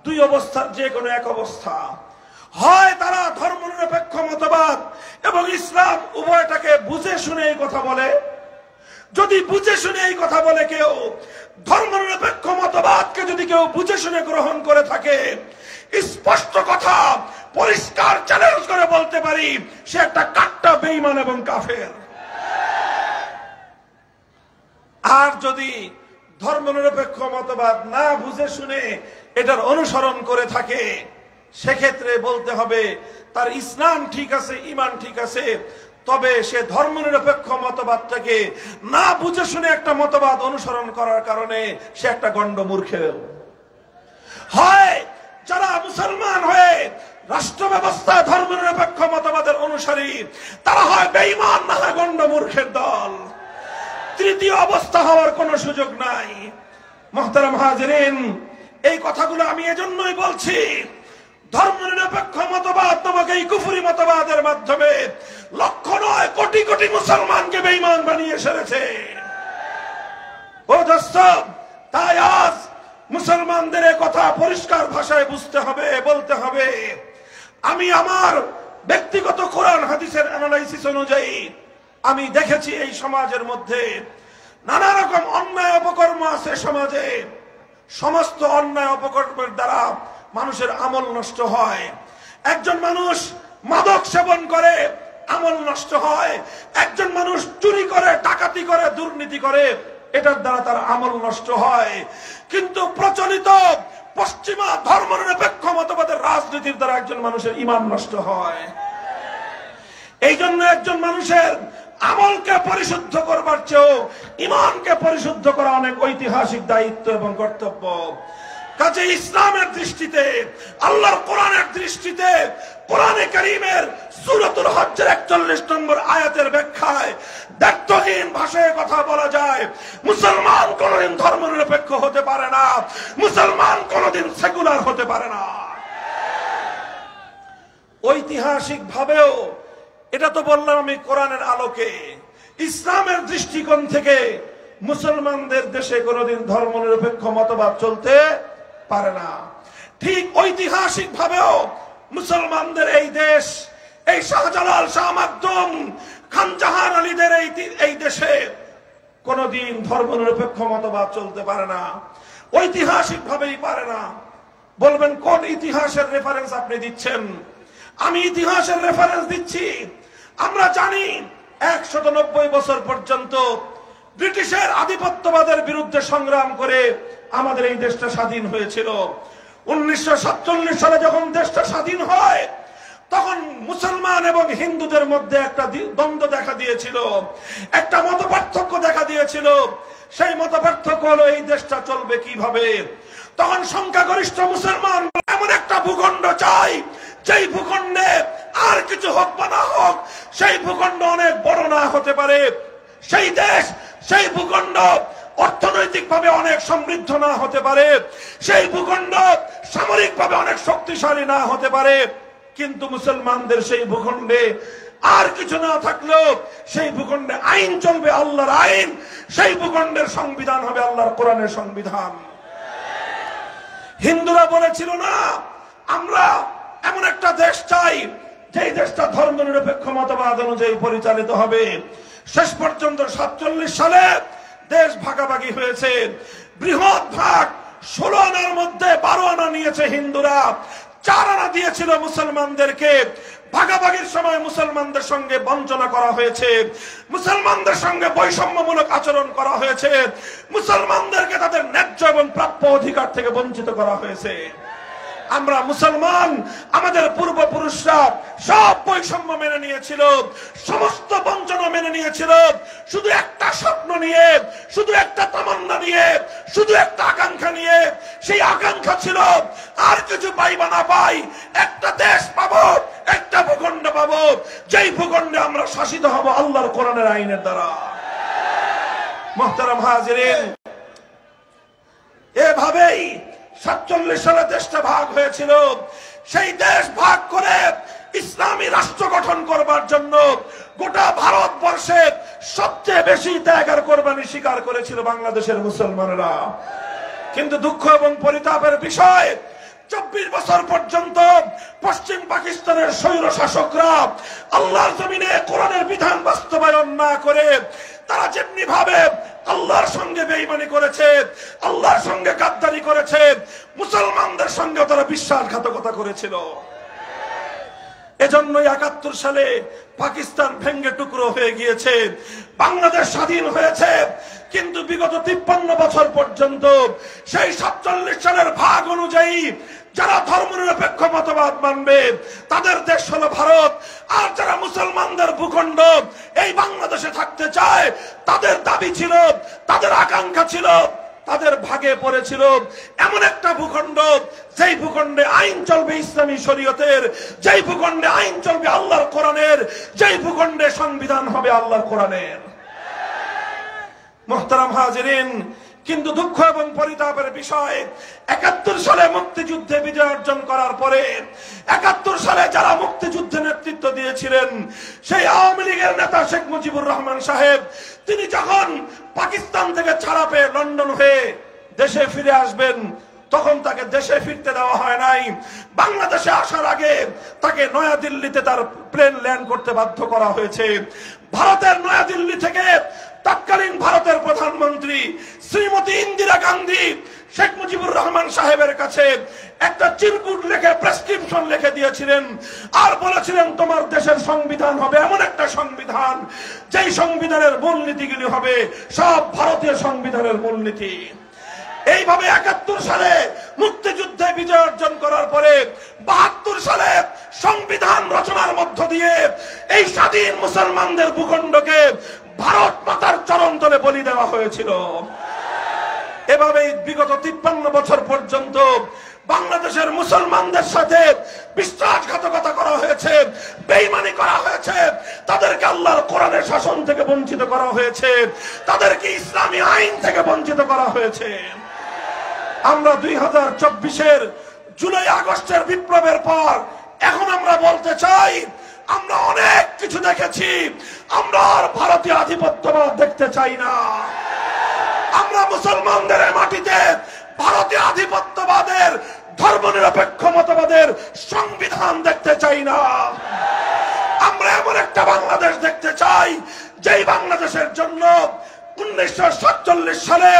দুই অবস্থার যে কোনো এক অবস্থা। হয় তারা ধর্মনিরপেক্ষ মতবাদ এবং ইসলাম উভয়টাকে বুঝে শুনে এই কথা বলে। যদি বুঝে শুনে এই কথা বলে কেউ, ধর্মনিরপেক্ষ মতবাদকে যদি কেউ বুঝে শুনে গ্রহণ করে থাকে, স্পষ্ট কথা পরিষ্কার চ্যালেঞ্জ করে বলতে পারি, সে একটা কাট্টা বেঈমান এবং কাফের। আর যদি ধর্মনিরপেক্ষ মতবাদ না বুঝে শুনে এটার অনুসরণ করে থাকে, সেক্ষেত্রে বলতে হবে তার ইসলাম ঠিক আছে, ঈমান ঠিক আছে, তবে সে ধর্মনিরপেক্ষ মতবাদটাকে না বুঝে শুনে একটা মতবাদ অনুসরণ করার কারণে সে একটা গণ্ডমূর্খ। হয় যারা মুসলমান হয়ে রাষ্ট্র ব্যবস্থায় ধর্মনিরপেক্ষ মতবাদের অনুসারী, তারা হয় বেঈমান, না হয় গণ্ডমূর্খের দল। তৃতীয় অবস্থা হওয়ার কোনো সুযোগ নাই। মুহতারাম হাজিরিন, এই কথাগুলো আমি এজন্যই বলছি, ধর্মনিরপেক্ষ মতবাদ নামক এই কুফরি মতবাদের মাধ্যমে লক্ষ নয় কোটি কোটি মুসলমানকে বেঈমান বানিয়ে সেরেছে। ও দোস্ত, তাই আজ মুসলমানদের কথা পরিষ্কার ভাষায় বুঝতে হবে, বলতে হবে। আমি আমার ব্যক্তিগত কোরআন হাদিসের অ্যানালাইসিস অনুযায়ী আমি দেখেছি এই সমাজের মধ্যে নানা রকম অন্যায় অপকর্ম আছে। সমাজে সমস্ত অন্যায় অপকর্মের দ্বারা মানুষের আমল নষ্ট হয়। একজন মানুষ মাদক সেবন করে, আমল নষ্ট হয়। একজন মানুষ চুরি করে, ডাকাতি করে, দুর্নীতি করে, এটার দ্বারা তার আমল নষ্ট হয়। কিন্তু প্রচলিত পশ্চিমা ধর্মনিরপেক্ষ মতবাদের রাজনীতির দ্বারা একজন মানুষের ঈমান নষ্ট হয়। এই জন্য একজন মানুষের আমলকে পরিশুদ্ধ করবার চেয়েও ঈমানকে পরিশুদ্ধ করা অনেক ঐতিহাসিক দায়িত্ব এবং কর্তব্য। কাজে ইসলামের দৃষ্টিতে, আল্লাহর কোরআনের দৃষ্টিতে, কোরআনে কারীমের সূরাতুল হজ্জের 41 নম্বর আয়াতের ব্যাখ্যায় দ্ব্যর্থহীন ভাষায় কথা বলা যায়, মুসলমান কোনদিন ধর্মনিরপেক্ষ হতে পারে না, মুসলমান কোনদিন সেকুলার হতে পারে না। ঐতিহাসিক ভাবেও এটা তো বললাম আমি কোরআনের আলোকে, ইসলামের দৃষ্টিকোণ থেকে মুসলমানদের দেশে কোনদিন ধর্মনিরপেক্ষ মতবাদ চলতে পারে না। ঠিক ঐতিহাসিক ভাবেও মুসলমানদের এই দেশ, এই শাহজালাল, শাহ মাকদুম, খান জাহান আলীদের এই দেশে কোনদিন ধর্মনিরপেক্ষ মতবাদ চলতে পারে না, ঐতিহাসিক ভাবেই পারে না। বলবেন কোন ইতিহাসের রেফারেন্স আপনি দিচ্ছেন? আমি ইতিহাসের রেফারেন্স দিচ্ছি। আমরা জানি 190 বছর পর্যন্ত ব্রিটিশের আধিপত্যবাদের বিরুদ্ধে সংগ্রাম করে আমাদের এই দেশটা স্বাধীন হয়েছিল। 1947 সালে যখন দেশটা স্বাধীন হয়, তখন মুসলমান এবং হিন্দুদের মধ্যে একটা দ্বন্দ্ব দেখা দিয়েছিল, একটা মতপার্থক্য দেখা দিয়েছিল। সেই মতপার্থক্য হলো এই দেশটা চলবে কিভাবে। তখন সংখ্যাগরিষ্ঠ মুসলমান এমন একটা ভূখণ্ড চাই যেই ভূখণ্ডে আর কিছু হোক বা না হোক, সেই ভূখণ্ড অনেক বড় না হতে পারে, সেই দেশ সেই ভূখণ্ড অর্থনৈতিকভাবে অনেক সমৃদ্ধ না হতে পারে, সেই ভূখণ্ড সামরিকভাবে অনেক শক্তিশালী না হতে পারে, কিন্তু মুসলমানদের সেই ভূখণ্ডে আর কিছু না থাকলেও সেই ভূখণ্ডে আইন চলবে, আল্লাহর আইন। সেই ভূখণ্ডের সংবিধান হবে আল্লাহর কোরআনের সংবিধান। হিন্দুরা বলেছিল না, আমরা এমন একটা দেশ চাই যেই দেশটা ধর্মনিরপেক্ষ মতবাদ অনুযায়ী পরিচালিত হবে। শেষ পর্যন্ত 47 সালে দেশ ভাগাভাগি হয়েছে। বৃহৎ ভাগ 16 আনার মধ্যে 12 আনা নিয়েছে হিন্দুরা, 4 আনা দিয়েছিল মুসলমানদেরকে। ভাগাভাগির সময় মুসলমানদের সঙ্গে বঞ্চনা করা হয়েছে, মুসলমানদের সঙ্গে বৈষম্যমূলক আচরণ করা হয়েছে, মুসলমানদেরকে তাদের ন্যায্য এবং প্রাপ্য অধিকার থেকে বঞ্চিত করা হয়েছে। আমরা মুসলমান, আমাদের পূর্বপুরুষরা সব বৈষম্য মেনে নিয়েছিল, সমস্ত বঞ্চনা মেনে নিয়েছিল, শুধু একটা স্বপ্ন নিয়ে, শুধু একটা তামান্না নিয়ে, শুধু একটা আকাঙ্ক্ষা নিয়ে। সেই আকাঙ্ক্ষা ছিল আর কিছু পাই বা না পাই, একটা দেশ পাবো, একটা ভূখণ্ড পাবো, যেই ভূখণ্ডে আমরা শাসিত হব আল্লাহর কোরআনের আইনের দ্বারা। মুহতারাম হাজিরিন, এভাবেই 47 সালে দেশটা ভাগ হয়েছিল। সেই দেশ ভাগ করে ইসলামী রাষ্ট্র গঠন করবার জন্য গোটা ভারতবর্ষে সবচেয়ে বেশি ত্যাগ আর কোরবানি স্বীকার করেছিল বাংলাদেশের মুসলমানেরা। কিন্তু দুঃখ এবং পরিতাপের বিষয়, 24 বছর পর্যন্ত পশ্চিম পাকিস্তানের স্বৈর শাসকরা আল্লাহর জমিনে কোরআনের বিধান বাস্তবায়ন না করে তারা যেমনি ভাবে আল্লাহর সঙ্গে বেঈমানি করেছে, আল্লাহর সঙ্গে গাদ্দারি করেছে, মুসলমানদের সঙ্গে তারা বিশ্বাসঘাতকতা করেছিল। এজন্যই 71 সালে পাকিস্তান ভেঙ্গে টুকরো হয়ে গিয়েছে, বাংলাদেশ স্বাধীন হয়েছে। কিন্তু বিগত 53 বছর পর্যন্ত সেই 47 সালের ভাগ অনুযায়ী যারা ধর্মনিরপেক্ষ মতবাদ মানবে তাদের দেশ হলো ভারত, আর যারা মুসলমানদের ভূখণ্ড এই বাংলাদেশে থাকতে চায় তাদের দাবি ছিল, তাদের আকাঙ্ক্ষা ছিল, তাদের ভাগে পড়েছিল এমন একটা ভূখণ্ড যেই ভূখণ্ডে আইন চলবে ইসলামী শরীয়তের, যেই ভূখণ্ডে আইন চলবে আল্লাহর কোরআনের, যেই ভূখণ্ডে সংবিধান হবে আল্লাহর কোরআনের। মুহতারাম হাজিরিন, কিন্তু দুঃখ এবং পরিতাপের বিষয়, 71 সালে মুক্তিযুদ্ধে বিজয় অর্জন করার পরে 71 সালে যারা মুক্তিযুদ্ধে নেতৃত্ব দিয়েছিলেন সেই আওয়ামী লীগের নেতা শেখ মুজিবুর রহমান সাহেব, তিনি যখন পাকিস্তান থেকে ছাড়া পেয়ে লন্ডন হয়ে দেশে ফিরে আসবেন তখন তাকে দেশে ফিরতে দেওয়া হয় নাই। বাংলাদেশে আসার আগে তাকে নয়াদিল্লিতে তার প্লেন ল্যান্ড করতে বাধ্য করা হয়েছে। ভারতের নয়াদিল্লি থেকে তৎকালীন ভারতের প্রধানমন্ত্রী শ্রীমতী ইন্দিরা গান্ধী শেখ মুজিবুর রহমান সাহেবের কাছে একটা চিরকুট লিখে, প্রেসক্রিপশন লিখে দিয়েছিলেন আর বলেছিলেন তোমার দেশের সংবিধান হবে এমন একটা সংবিধান যেই সংবিধানের মূলনীতিগুলি হবে সব ভারতীয় সংবিধানের মূলনীতি। এইভাবে 71 সালে মুক্তিযুদ্ধে বিজয় অর্জন করার পরে 72 সালে সংবিধান রচনার মধ্য দিয়ে এই স্বাধীন মুসলমানদের ভূখণ্ডকে ভারত মাতার চরণ তলে বলি দেওয়া হয়েছিল। এভাবে বিগত 53 বছর পর্যন্ত বাংলাদেশের মুসলমানদের সাথে বিশ্বাসঘাতকতা করা হয়েছে, বেঈমানি করা হয়েছে, তাদেরকে আল্লাহর কোরআনের শাসন থেকে বঞ্চিত করা হয়েছে, তাদেরকে ইসলামী আইন থেকে বঞ্চিত করা হয়েছে। আমরা 2024-এর জুলাই আগস্টের বিপ্লবের পর এখন আমরা বলতে চাই আমরা অনেক কিছু দেখেছি, আমরা আর ভারতীয় আধিপত্যবাদ দেখতে চাই না। আমরা মুসলমানদের মাটিতে ভারতীয় আধিপত্যবাদের, ধর্মনিরপেক্ষ মতবাদের সংবিধান দেখতে চাই না। আমরা এমন একটা বাংলাদেশ দেখতে চাই যেই বাংলাদেশের জন্য 1947 সালে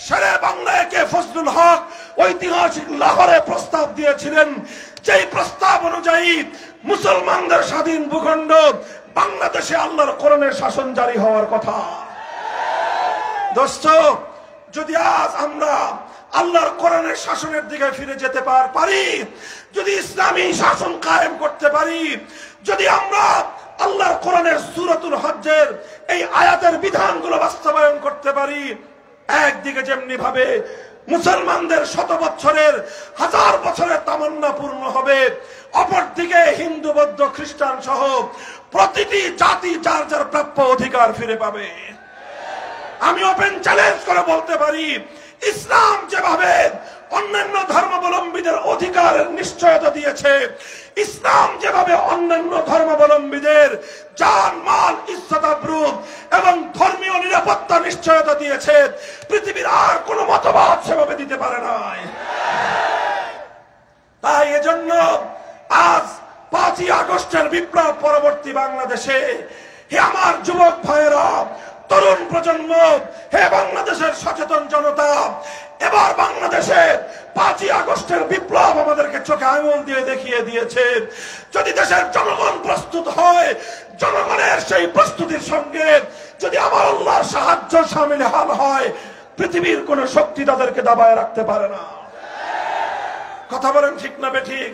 শেরে বাংলাকে ফজলুল হক ঐতিহাসিক লাহোরে প্রস্তাব দিয়েছিলেন, যেই প্রস্তাব অনুযায়ী মুসলমানদের স্বাধীন ভূখণ্ড বাংলাদেশে আল্লাহর কোরআনের শাসন জারি হওয়ার কথা। দোস্ত, যদি আজ আমরা আল্লাহর কোরআনের শাসনের দিকে ফিরে যেতে পারি, যদি ইসলামী শাসন কায়েম করতে পারি, যদি আমরা আল্লাহর কোরআনের সূরাতুল হজ্জের এই আয়াতের বিধানগুলো বাস্তবায়ন করতে পারি, একদিকে যেমনি ভাবে মুসলমানদের শত বছরের, হাজার বছরের তামান্না পূর্ণ হবে। অপরদিকে হিন্দু, বৌদ্ধ, খ্রিস্টান সহ প্রতিটি জাতি যার যার প্রাপ্য অধিকার ফিরে পাবে। আমি ওপেন চ্যালেঞ্জ করে বলতে পারি, ইসলাম যেভাবে অন্যান্য ধর্মাবলম্বীদের অধিকারের নিশ্চয়তা দিয়েছে, ইসলাম যেভাবে অন্যান্য ধর্মাবলম্বীদের জান, মাল, ইজ্জত, আবরু এবং ধর্মীয় নিরাপত্তা নিশ্চয়তা দিয়েছে, পৃথিবীর আর কোন মতবাদ সেভাবে দিতে পারে নাই। তাই এজন্য আজ 5ই আগস্টের বিপ্লব পরবর্তী বাংলাদেশে, হে আমার যুবক ভাইয়েরা, তরুণ প্রজন্ম, হে বাংলাদেশের সচেতন জনতা, এবার বাংলাদেশে 5ই আগস্টের বিপ্লব আমাদেরকে চোখে আঙুল দিয়ে দেখিয়ে দিয়েছে, যদি দেশের জনগণ প্রস্তুত হয়, জনগণের সেই প্রস্তুতির সঙ্গে যদি আমার আল্লাহর সাহায্য শামিল হয়, পৃথিবীর কোন শক্তি তাদেরকে দাবায় রাখতে পারে না। কথা বলেন ঠিক না বেঠিক?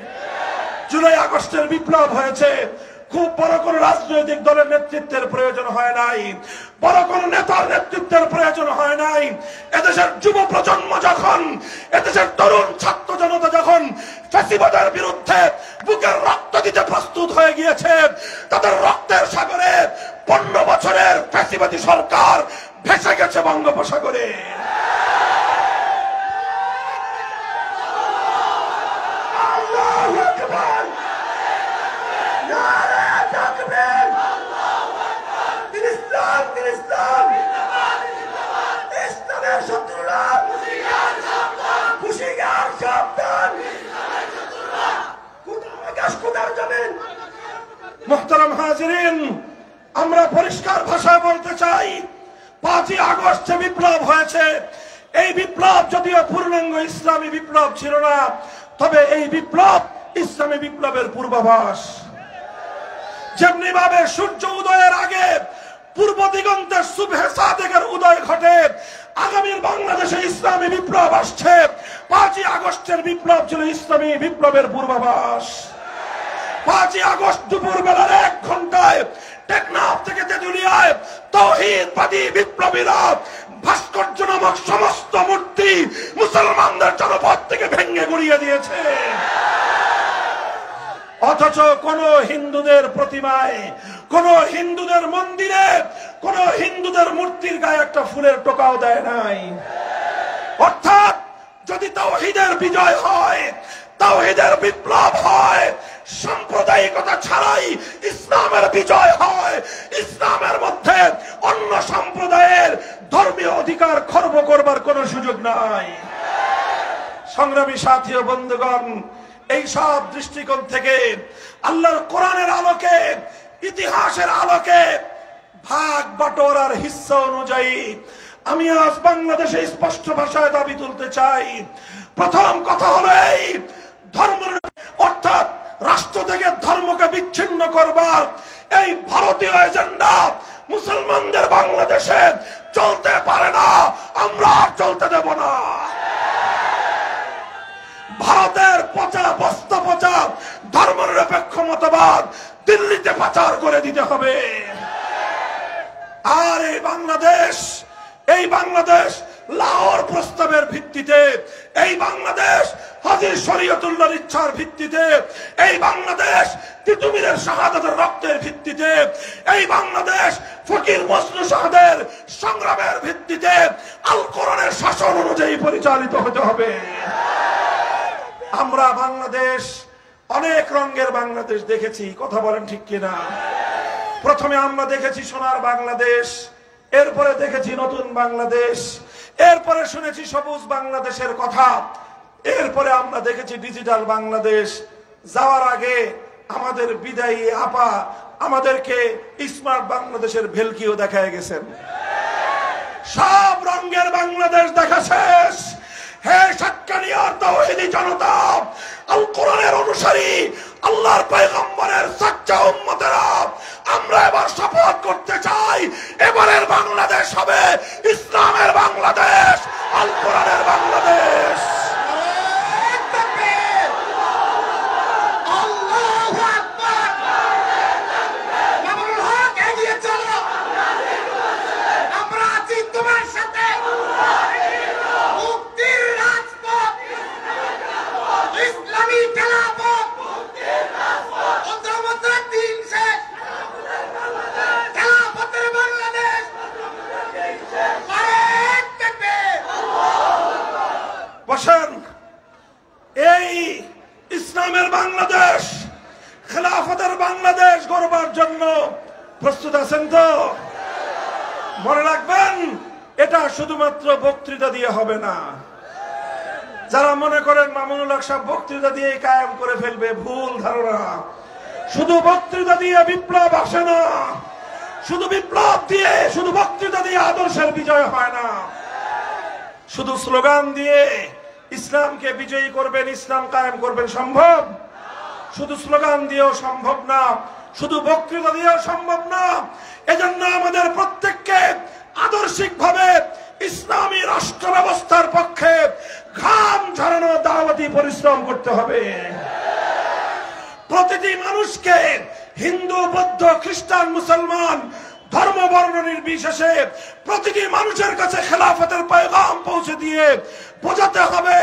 জুলাই আগস্টের বিপ্লব হয়েছে, খুব বড় কোন রাজনৈতিক দলের নেতৃত্বের প্রয়োজন হয় নাই, বড় কোন নেতার নেতৃত্বের প্রয়োজন হয় নাই। এদেশের যুব প্রজন্ম যখন, এদেশের তরুণ ছাত্র জনতা যখন ফ্যাসিবাদের বিরুদ্ধে বুকের রক্ত দিতে প্রস্তুত হয়ে গিয়েছে, তাদের রক্তের সাগরে 15 বছরের ফ্যাসিবাদী সরকার ভেসে গেছে বঙ্গোপসাগরে। মুহতারাম হাজিরিন, আমরা পরিষ্কার ভাষায় বলতে চাই, 5ই আগস্ট যে বিপ্লব হয়েছে, এই বিপ্লব যদিও পূর্ণাঙ্গ ইসলামী বিপ্লব ছিল না, তবে এই বিপ্লব ইসলামী বিপ্লবের পূর্বাভাস। যেমনি ভাবে সূর্য উদয়ের আগে পূর্ব দিগন্তের সুবহে সাদেকের উদয় ঘটে, আগামীর বাংলাদেশে ইসলামী বিপ্লব আসছে, 5ই আগস্টের বিপ্লব ছিল ইসলামী বিপ্লবের পূর্বাভাস। 5ই আগস্ট দুপুর বেলার 1 ঘন্টায় টেকনাফ থেকে তেঁতুলিয়ায় তাওহীদবাদী বিপ্লবীরা ভাস্কর্য নামক সমস্ত মূর্তি মুসলমানদের জনপদ থেকে ভেঙে গুড়িয়ে দিয়েছে। অথচ কোন হিন্দুদের প্রতিমায়, কোন হিন্দুদের মন্দিরে, কোন হিন্দুদের মূর্তির গায়ে একটা ফুলের টোকাও দেয় নাই। অর্থাৎ যদি তাওহীদের বিজয় হয়, তাওহীদের বিপ্লব হয়, সাম্প্রদায়িকতা ছাড়াই ইসলামের বিজয় হয়, ইসলামের মধ্যে অন্য সম্প্রদায়ের ধর্মীয় অধিকার খর্ব করবার কোন সুযোগ নাই। সংগ্রামী সাথী ও বন্ধুগণ, এই সব দৃষ্টিকোণ থেকে আল্লাহর কোরআনের আলোকে, ইতিহাসের আলোকে, ভাগ বাটোয়ারার হিস্সা অনুযায়ী আমি আজ বাংলাদেশে স্পষ্ট ভাষায় দাবি তুলতে চাই। প্রথম কথা হলো এই ধর্ম, অর্থাৎ রাষ্ট্র থেকে ধর্মকে বিচ্ছিন্ন করবার এই ভারতীয় এজেন্ডা মুসলমানদের বাংলাদেশে চলতে পারে না, আমরা চলতে দেব না। ভারতের পচা বস্তা পচা ধর্মনিরপেক্ষ মতবাদ দিল্লিতে পাচার করে দিতে হবে। আর এই বাংলাদেশ লাহোর প্রস্তাবের ভিত্তিতে, এই বাংলাদেশ হাজী শরীয়তুল্লাহর ইচ্ছার ভিত্তিতে, এই বাংলাদেশ তিতুমীরের শাহাদাতের রক্তের ভিত্তিতে, এই বাংলাদেশ ফকির মজনু শাহদের সংগ্রামের ভিত্তিতে আল কোরআনের শাসন অনুযায়ী পরিচালিত হতে হবে। আমরা বাংলাদেশ, অনেক রঙের বাংলাদেশ দেখেছি, কথা বলেন ঠিক কিনা? প্রথমে আমরা দেখেছি সোনার বাংলাদেশ, এরপরে দেখেছি নতুন বাংলাদেশ, এরপরে শুনেছি সবুজ বাংলাদেশের কথা, এরপরে আমরা দেখেছি ডিজিটাল বাংলাদেশ। যাওয়ার আগে আমাদের বিদায়ী আপা আমাদেরকে স্মার্ট বাংলাদেশের ভেলকিও দেখায় গেছেন। সব রঙের বাংলাদেশ দেখা শেষ। হে সাতকানিয়ার তাওহীদি জনতা, আল কোরআনের অনুসারী, আল্লাহর পয়গম্বরের সাচ্চা উম্মতেরা, আমরা এবার শপথ করতে চাই, এবারের বাংলাদেশ হবে ইসলামের বাংলাদেশ, আল কোরআনের বাংলাদেশ। আমরা আছি তোমার সাথে, মুক্তির বাংলাদেশ গড়বার জন্য প্রস্তুত আছেন তো? মনে রাখবেন, এটা শুধুমাত্র বক্তৃতা দিয়ে হবে না। যারা মনে করেন মামুনুল হক সাহেব বক্তৃতা দিয়ে কায়েম করে ফেলবে, ভুল ধারণা। শুধু বক্তৃতা দিয়ে বিপ্লব আসে না, শুধু বিপ্লব দিয়ে, শুধু বক্তৃতা দিয়ে আদর্শের বিজয় হয় না। শুধু স্লোগান দিয়ে ইসলামকে বিজয়ী করবেন, ইসলাম কায়েম করবেন সম্ভব? শুধু স্লোগান দিয়েও সম্ভব না, শুধু বক্তৃতা দিয়েও সম্ভব না। এজন্য আমাদের প্রত্যেককে আদর্শিকভাবে ইসলামী রাষ্ট্র ব্যবস্থার পক্ষে ঘাম ঝরানো দাওয়াতি পরিশ্রম করতে হবে। প্রতিটি মানুষকে, হিন্দু, বৌদ্ধ, খ্রিস্টান, মুসলমান, ধর্ম বর্ণ নির্বিশেষে প্রতিটি মানুষের কাছে খেলাফতের পয়গাম পৌঁছে দিয়ে বোঝাতে হবে,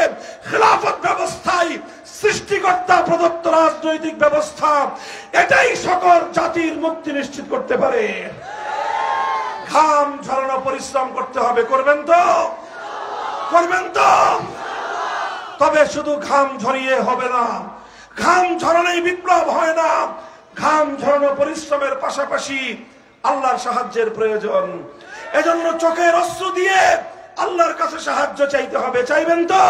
খেলাফত ব্যবস্থায় সৃষ্টিকর্তা প্রদত্ত রাজনৈতিক ব্যবস্থা, এটাই সকল জাতির মুক্তি নিশ্চিত করতে পারে। ঘাম ঝরানো পরিশ্রম করতে হবে। করবেন তো? করবেন তো? তবে শুধু ঘাম ঝরিয়ে হবে না, ঘাম ঝরানোই বিপ্লব হয় না। ঘাম ঝরানো পরিশ্রমের পাশাপাশি আল্লাহর সাহায্যের প্রয়োজন। এজন্য চোখের অশ্রু দিয়ে আল্লাহর কাছে সাহায্য চাইতে হবে। চাইবেন তো?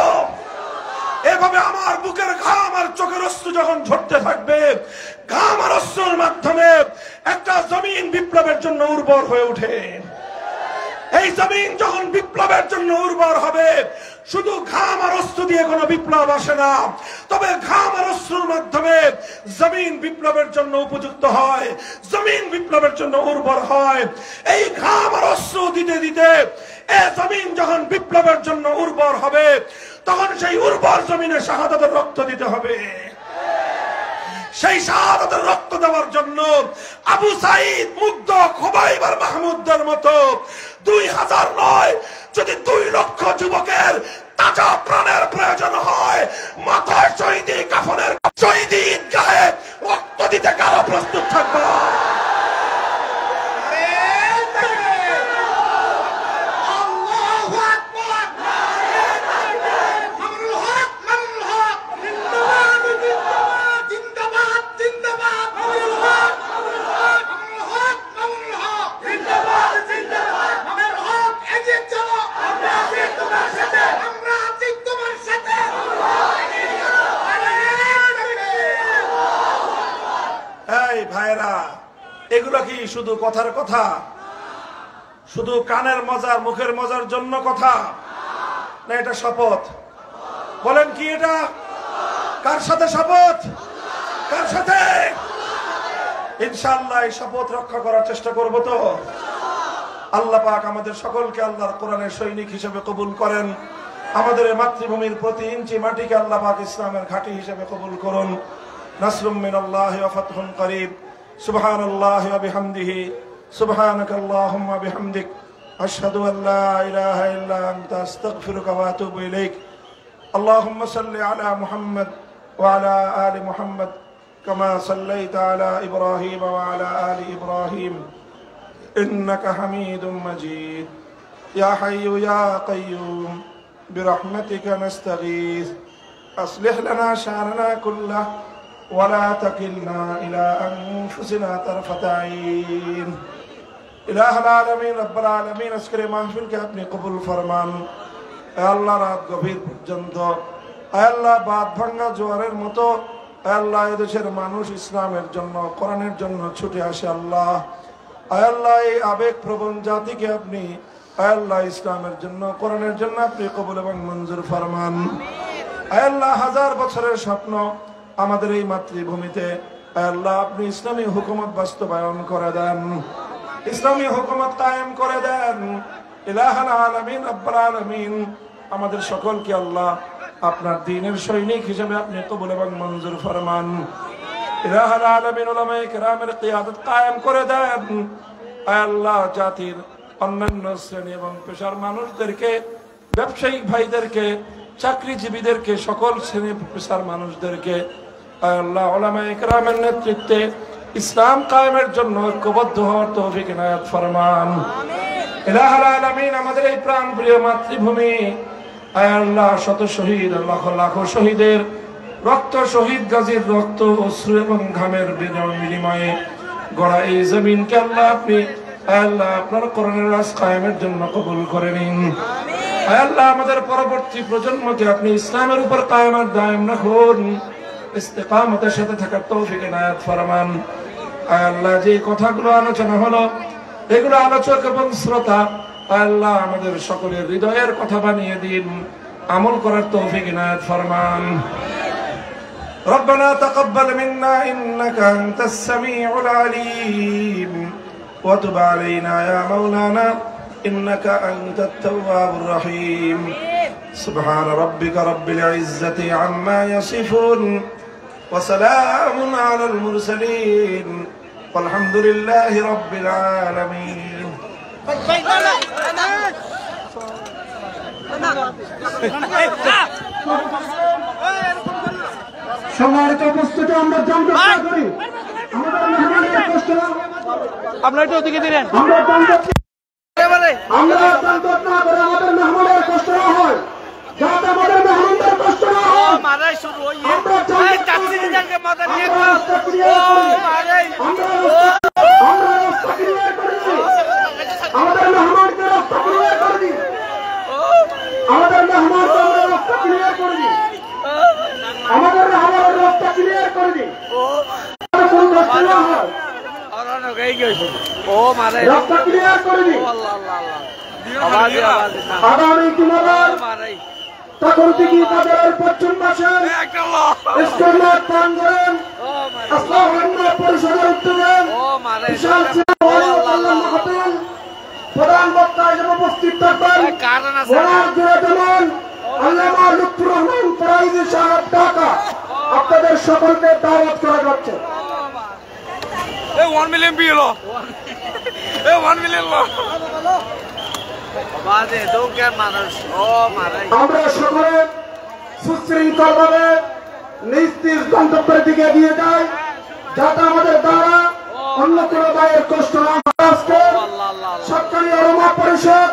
এভাবে আমার বুকের ঘাম আর চোখের অশ্রু যখন ঝরতে থাকবে, ঘাম আর অশ্রুর মাধ্যমে একটা জমিন বিপ্লবের জন্য উর্বর হয়ে ওঠে। এই জমিন যখন বিপ্লবের জন্য উর্বর হবে, শুধু ঘাম আর অশ্রু দিয়ে কোনো বিপ্লব আসে না, তবে ঘাম আর অশ্রুর মাধ্যমে জমিন বিপ্লবের জন্য উপযুক্ত হয়, জমিন বিপ্লবের জন্য উর্বর হয়। এই ঘাম আর অশ্রু দিতে দিতে এই জমিন যখন বিপ্লবের জন্য উর্বর হবে, তখন সেই উর্বর জমিনে শাহাদাতের রক্ত দিতে হবে। সেই শাহাদাতের রক্ত দেওয়ার জন্য আবু সাঈদ, মুগ্ধ, খুবাইব আর মাহমুদের মতো 2000 নয়, যদি 2 লক্ষ যুবকের তাজা প্রাণের প্রয়োজন হয়, মাথায় শহীদি কাফনের, শহীদি ঈদগাহে রক্ত দিতে কারো প্রস্তুত থাকবো? ভাইরা, এগুলো কি শুধু কথার কথা? শুধু কানের মজার, মুখের মজার জন্য কথা না? এটা শপথ। বলেন কি এটা? কার সাথে শপথ? কার সাথে? ইনশাআল্লাহ এই শপথ রক্ষা করার চেষ্টা করব তো। আল্লাহ পাক আমাদের সকলকে আল্লাহর কোরআনের সৈনিক হিসেবে কবুল করেন। আমাদের মাতৃভূমির প্রতি ইঞ্চি মাটিকে আল্লাহ পাক ইসলামের ঘাঁটি হিসেবে কবুল করুন। নাসরুম মিনাল্লাহি ওয়া ফাতহুন করিব। সুবহানাল্লাহি ওয়া বিহামদিহি, সুবহানাকাল্লাহুম্মা বিহামদিক, আশহাদু আল লা ইলাহা ইল্লা আনতা, আস্তাগফিরুকা ওয়া আতুবু ইলাইক। আল্লাহুম্মা সাল্লি আলা মুহাম্মদ ওয়া আলা আলি মুহাম্মদ কামা সাল্লাইতা আলা ইব্রাহিম ওয়া আলা আলি ইব্রাহিম ইন্নাকা হামিদুম মাজিদ। ইয়া হাইয়্যু ইয়া কাইয়্যুম বিরহমাতিকা নাস্তাগীথ أصلح لنا شأننا كله ولا تكلنا إلى أنفسنا طرفة عين। إله العالمين رب العالمين আজকের মাহফিল কে আপনি কবুল ফরমান। হে আল্লাহ, রাত গভীর পর্যন্ত, হে আল্লাহ, বাদ ভাঙা জোয়ারের মতো, হে আল্লাহ, এদেশের মানুষ ইসলামের জন্য, কোরআনের জন্য ছুটে আসে। আল্লাহ, হে আল্লাহ, এই আবেগ প্রবণ জাতিকে আপনি, হে আল্লাহ, ইসলামের জন্য, কোরআনের জন্য আপনি কবুল এবং মঞ্জুর ফরমান। আল্লাহ, 1000 বছরের স্বপ্ন আমাদের এই মাতৃভূমিতে, আল্লাহ, আপনি ইসলামী হুকুমত বাস্তবায়ন করে দেন, ইসলামী হুকুমত কায়েম করে দেন। ইলাহুল আলামিন রব্বুল আলামিন আমাদের সকলকে আল্লাহ আপনার দ্বীনের সৈনিক হিসেবে আপনি কবুল এবং মঞ্জুর ফরমান। ইলাহুল আলামিন উলামায়ে কেরামের কিয়াদত কায়েম করে দেন। আল্লাহ, জাতির অন্যান্য শ্রেণী এবং পেশার মানুষদেরকে, ব্যবসায়িক ভাইদেরকে, চাকরিজীবীদেরকে, সকল শ্রেণী পেশার মানুষদেরকে আল্লাহ উলামায়ে কেরামের নেতৃত্বে ইসলাম কায়েমের জন্য ঐক্যবদ্ধ হওয়ার তৌফিক ইনায়াত ফরমান। ইলাহুল আলামিন আমাদের এই প্রাণপ্রিয় মাতৃভূমি, আল্লাহ, শত শহীদ, লাখ লাখ শহীদের রক্ত শহীদ গাজীর রক্ত অশ্রু এবং ঘামের বিনিময়ে গড়া এই জমিনকে আল্লাহ আপনি আল্লাহ আপনার কোরআনের রাজ কায়েমের জন্য কবুল করে নিন। আল্লাহ আমাদের পরবর্তী প্রজন্মকে আপনি ইসলামের উপর কায়েম আর দায়েম রাখুন, ইস্তেকামতের সাথে থাকার তৌফিক এনায়েত ফরমান। আল্লাহ যে কথাগুলো আলোচনা হলো এগুলো আলোচক এবং শ্রোতা আল্লাহ আমাদের সকলের হৃদয়ের কথা বানিয়ে দিন, আমল করার তৌফিক এনায়েত ফরমান। ربنا تقبل منا إنك أنت السميع العليم وتب علينا يا مولانا إنك أنت التواب الرحيم سبحان ربك رب العزة عما يصفون وسلام على المرسلين والحمد لله رب العالمين সম্মানিত উপস্থিতি, আমরা জানতে করি আমাদের মেহমানের কষ্ট আপনারা একটু ওদিকে দিলেন, আমরা জানতে না করে আমাদের মেহমানের কষ্ট না হয়, যাতে আমাদের মেহমানদের কষ্ট না হয়। আমাদের মেহমানকে রাস্তা ক্লিয়ার করে দিই, আমাদের মেহমানকে আমরা রাস্তা ক্লিয়ার করে দিই, আমাদের মেহমানের রাস্তা ক্লিয়ার করে দিই, কোন কষ্ট না হয় রাস্তা ক্লিয়ার করে দিই। আগামী জুমাবার তখন থেকে তাদের পশ্চিম পাশে ইস্তেমার প্রাঙ্গণ পরিষদের উদ্যোগে বিশাল মাহফিল প্রধান বক্তা হিসেবে উপস্থিত থাকবেন যেমন আল্লামা লুৎফুর রহমান ফরাইজি সাহেব ঢাকা। আপনাদের সকলকে দাওয়াত করা যাচ্ছে। 1 million বিলো 1 million আমরা সকলে সুশৃঙ্খল ভাবে নিজ নিজ গন্তব্যের দিকে এগিয়ে যাই, যাতে আমাদের দ্বারা অন্য কোনো ভাইয়ের কষ্ট না হয়। সরকারি ওলামা পরিষদ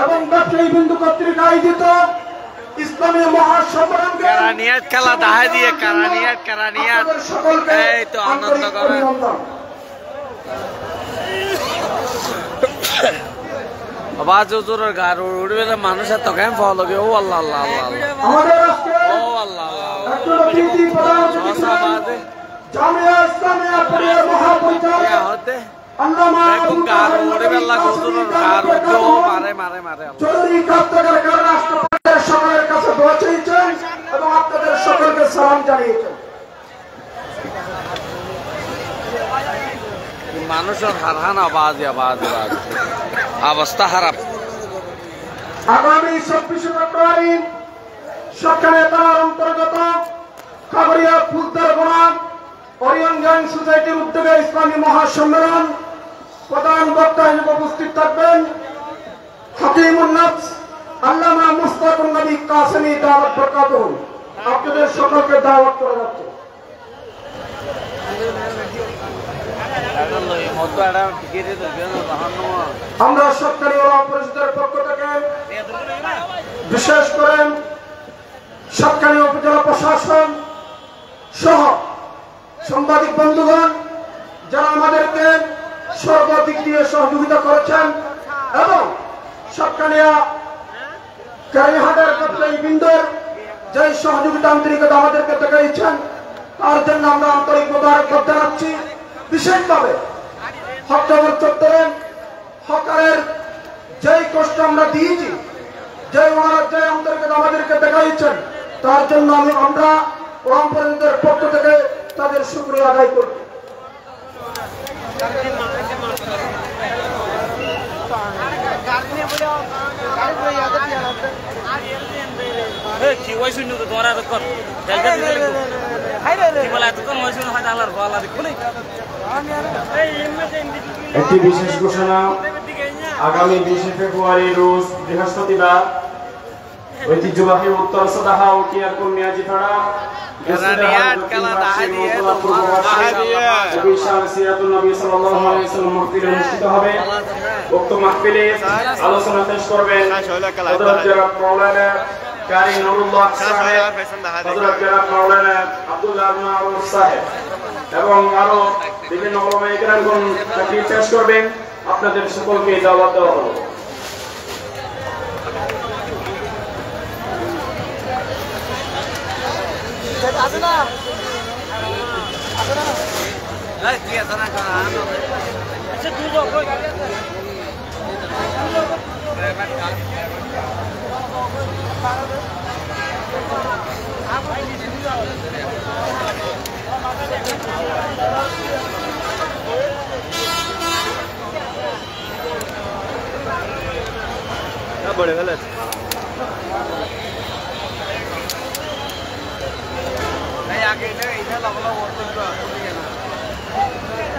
এবং ব্যবসায়ী বিন্দু কর্তৃক আয়োজিত ইসলামী মহাসম্মেলনকে খেলা দাহাই দিয়ে সকলকে এই তো আনন্দ করে আওয়াজ জোরের গার উড়বে না, মানুষের তো কেমন ভালো লাগে। ও আল্লাহ আল্লাহ আল্লাহ আমাদের আজকে ও আল্লাহ একজন অতিথি প্রধান অতিথি ছিলেন জামিয়া ইসলামিয়া পরিবার মহাপরিচালক হতে আল্লামা দেখুন গার উড়বে আল্লাহ জোরের গার উড়বে মারে চৌধুরী কাপ্তানের কারণে রাষ্ট্রপতির সকলের কাছে দোয়া চেয়েছেন এবং আপনাদের সকলকে সালাম জানিয়েছেন। মানুষের হারহান আওয়াজ অবস্থা খারাপ। আগামী 26 ফেব্রুয়ারি সকালে তার অন্তর্গত খাগড়িয়া ফুলদারগোনা ওরিয়ন গ্যাং সোসাইটির উদ্যোগে ইসলামী মহাসম্মেলন প্রধান বক্তা হিসেবে উপস্থিত থাকবেন হাকিমুন নফস আল্লামা মুস্তাকুন নবী কাসেমি দাওয়াত বরকাতুহু। আপনাদের সকলকে দাওয়াত করা যাচ্ছে। আমরা সরকারি ওলামা পরিষদের পক্ষ থেকে বিশেষ করে সরকারি উপজেলা প্রশাসন সহ সাংবাদিক বন্ধুগণ যারা আমাদেরকে সর্বদিক দিয়ে সহযোগিতা করেছেন এবং সরকারিয়া কারিহাটের ব্যবসায়ী বৃন্দর যে সহযোগিতা আন্তরিকতা আমাদেরকে দেখাইছেন তার জন্য আমরা আন্তরিক মোবারকবাদ জানাচ্ছি। বিশেষভাবে অক্টোবর 14 হকারের যেই কষ্ট আমরা দিয়েছি, যে ওনারা যে আন্তরিকতা আমাদেরকে দেখাইছেন তার জন্য আমরা ওলামা পরিষদের পক্ষ থেকে তাদের শুকরিয়া আদায় করি। একটি বিশেষ ঘোষণা, আগামী 20 ফেব্রুয়ারি রোজ বৃহস্পতিবার ঐতিহ্যবাহী উত্তর সদাহা ও কিয়ারকুল মিয়াজিপাড়া অনুষ্ঠিত হবে। উক্ত মাহফিলে আলোচনা পেশ করবেন কারি নুরুল্লাহ সাহেব, হযরত জনাব মাওলানা আব্দুল্লাহ মারুফ সাহেব এবং আরো বিভিন্ন ওলামায়ে কেরামগণ তাকরীর পেশ করবেন। আপনাদের সকলকে দাওয়াত দেওয়া হলো। बड़े गलत नहीं आगे इधर लगला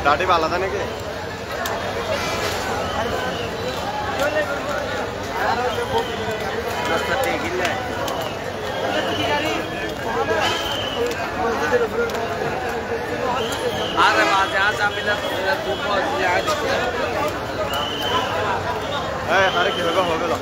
दाढ़ी वाला था ना अरे बात आज मिला हर एक होगा हो गया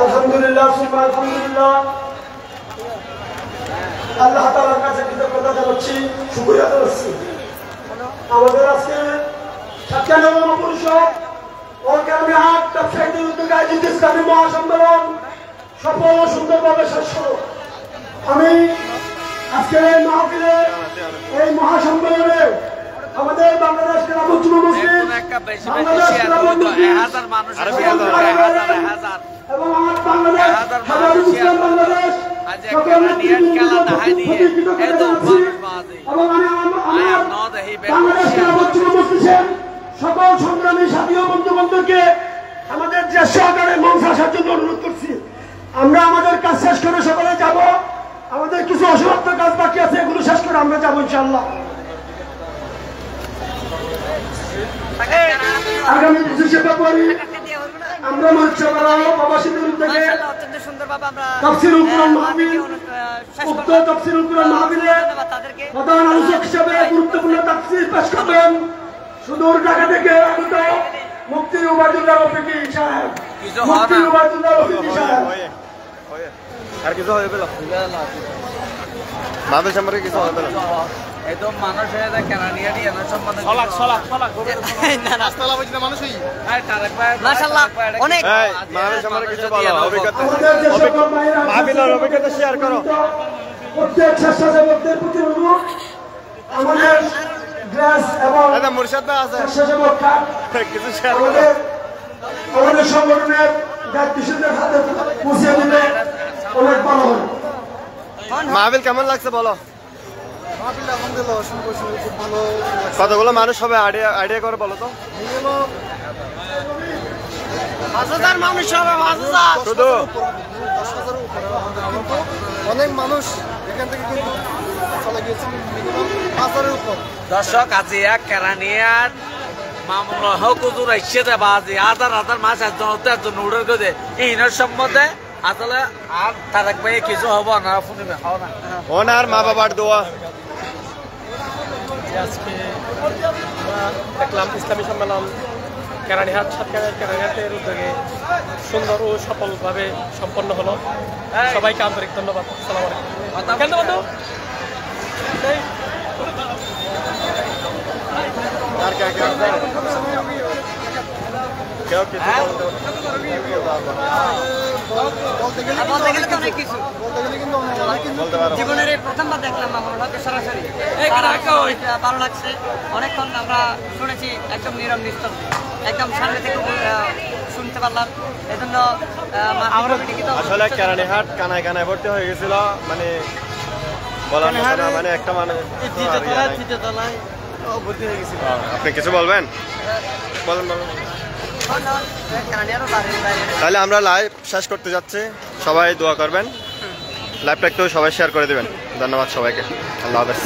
আলহামদুলিল্লাহ আলহামদুলিল্লাহ আল্লাহ তাআলার কাছে কৃতজ্ঞতা জানাচ্ছি, শুকরিয়া জানাচ্ছি। আমাদের আজকে সাতকানগর পরিষদ ও কারমিহাট ব্যবসায়ীদের উদ্যোগে আয়োজিত ইসলামী মহাসম্মেলন সফল ও সুন্দরভাবে শেষ হলো। আমি আজকে এই মাহফিলে এই মহাসম্মেলনে আমাদের বাংলাদেশ ক্লাব যুব মুসলিম বাংলাদেশ ক্লাব এবং আমার বাংলাদেশ হাজারুল ইসলাম বাংলাদেশ সকল এবং আমি বাংলাদেশ ক্লাব যুব মুসলিম সকল সংগ্রামী সাথী ও বন্ধু বান্ধবকে আমাদের যে সহকারে মঞ্চ আসার জন্য অনুরোধ করছি। আমরা আমাদের কাজ শেষ করে সকলে যাব। আমাদের কিছু অসমাপ্ত কাজ বাকি আছে, এগুলো শেষ করে আমরা যাবো ইনশাআল্লাহ। আগামী 25শে ফেব্রুয়ারি আমরা মঞ্চপাড়া প্রবাসীদের উদ্যোগে তাফসীরুল কুরআন মাহফিল, উক্ত তাফসীরুল কুরআন মাহফিলে প্রধান আলোচক হিসেবে গুরুত্বপূর্ণ তাফসীর পেশ করবেন সুদূর ঢাকা থেকে আগত মুফতি উবাইদুল্লাহ রফিকি সাহেব। মুফতি উবাইদুল্লাহ রফিকি সাহেব আর কিছু হয়ে গেল মাহফিল সম্পর্কে কিছু হয়ে গেল একদম মানুষ হয়ে যায় কেরানিয়ারি এর সম্বন্ধে না রাস্তা লাগাইছে মানুষ হই মাশাআল্লাহ অনেক মাহফিল সম্পর্কে কিছু বলো, অভিজ্ঞতা মাহফিলের অভিজ্ঞতা শেয়ার করো। প্রত্যেক স্বেচ্ছাসেবকদের প্রতি অনুরোধ, আমাদের গ্লাস এবং মুর্শিদ না আছে স্বেচ্ছাসেবক কিছু শেয়ার করো। আমাদের সংগঠনের দায়িত্বশীলদের হাতে পৌঁছে দিলে অনেক ভালো হবে। মাহফিল কেমন লাগছে বলো? কতগুলো মানুষ হবে আইডিয়া করে বলো তো? 5000 মানুষ হবে, 5000 শুধু অনেক মানুষ এখান থেকে কিন্তু চলে গিয়েছে মিনিমাম 5000 এর উপর। দর্শক আছে এক কেরানিয়ার মামলা হোক হুজুর ইচ্ছে বাজি হাজার হাজার মাছ একজন উড়ের করে এইনার সম্বন্ধে আসলে আর তারেক ভাই কিছু হবো না শুনবে খাও না ওনার মা বাবার দোয়া। আজকে দেখলাম ইসলামী সম্মেলন কেরানীহাট সাতকানিয়া কেরানীহাটের উদ্যোগে সুন্দর ও সফলভাবে সম্পন্ন হলো। সবাইকে আন্তরিক ধন্যবাদ। আসসালামু আলাইকুম। কেন বন্ধু জীবনের প্রথমবার দেখলাম মামুনুলকে সরাসরি, ভালো লাগছে। অনেকক্ষণ আমরা শুনেছি, একদম নীরব নিস্তব্ধ, একদম সামনে থেকে শুনতে পারলাম। এজন্য আসলে কেরানীহাট কানায় কানায় ভর্তি হয়ে গেছিল, মানে বলার মতো না, মানে একটা মানে ভর্তি হয়ে গেছিল। আপনি কিছু বলবেন? বলেন বলেন। তাহলে আমরা লাইভ শেষ করতে যাচ্ছি, সবাই দোয়া করবেন, লাইভটা একটু সবাই শেয়ার করে দেবেন। ধন্যবাদ সবাইকে, আল্লাহ হাফেজ।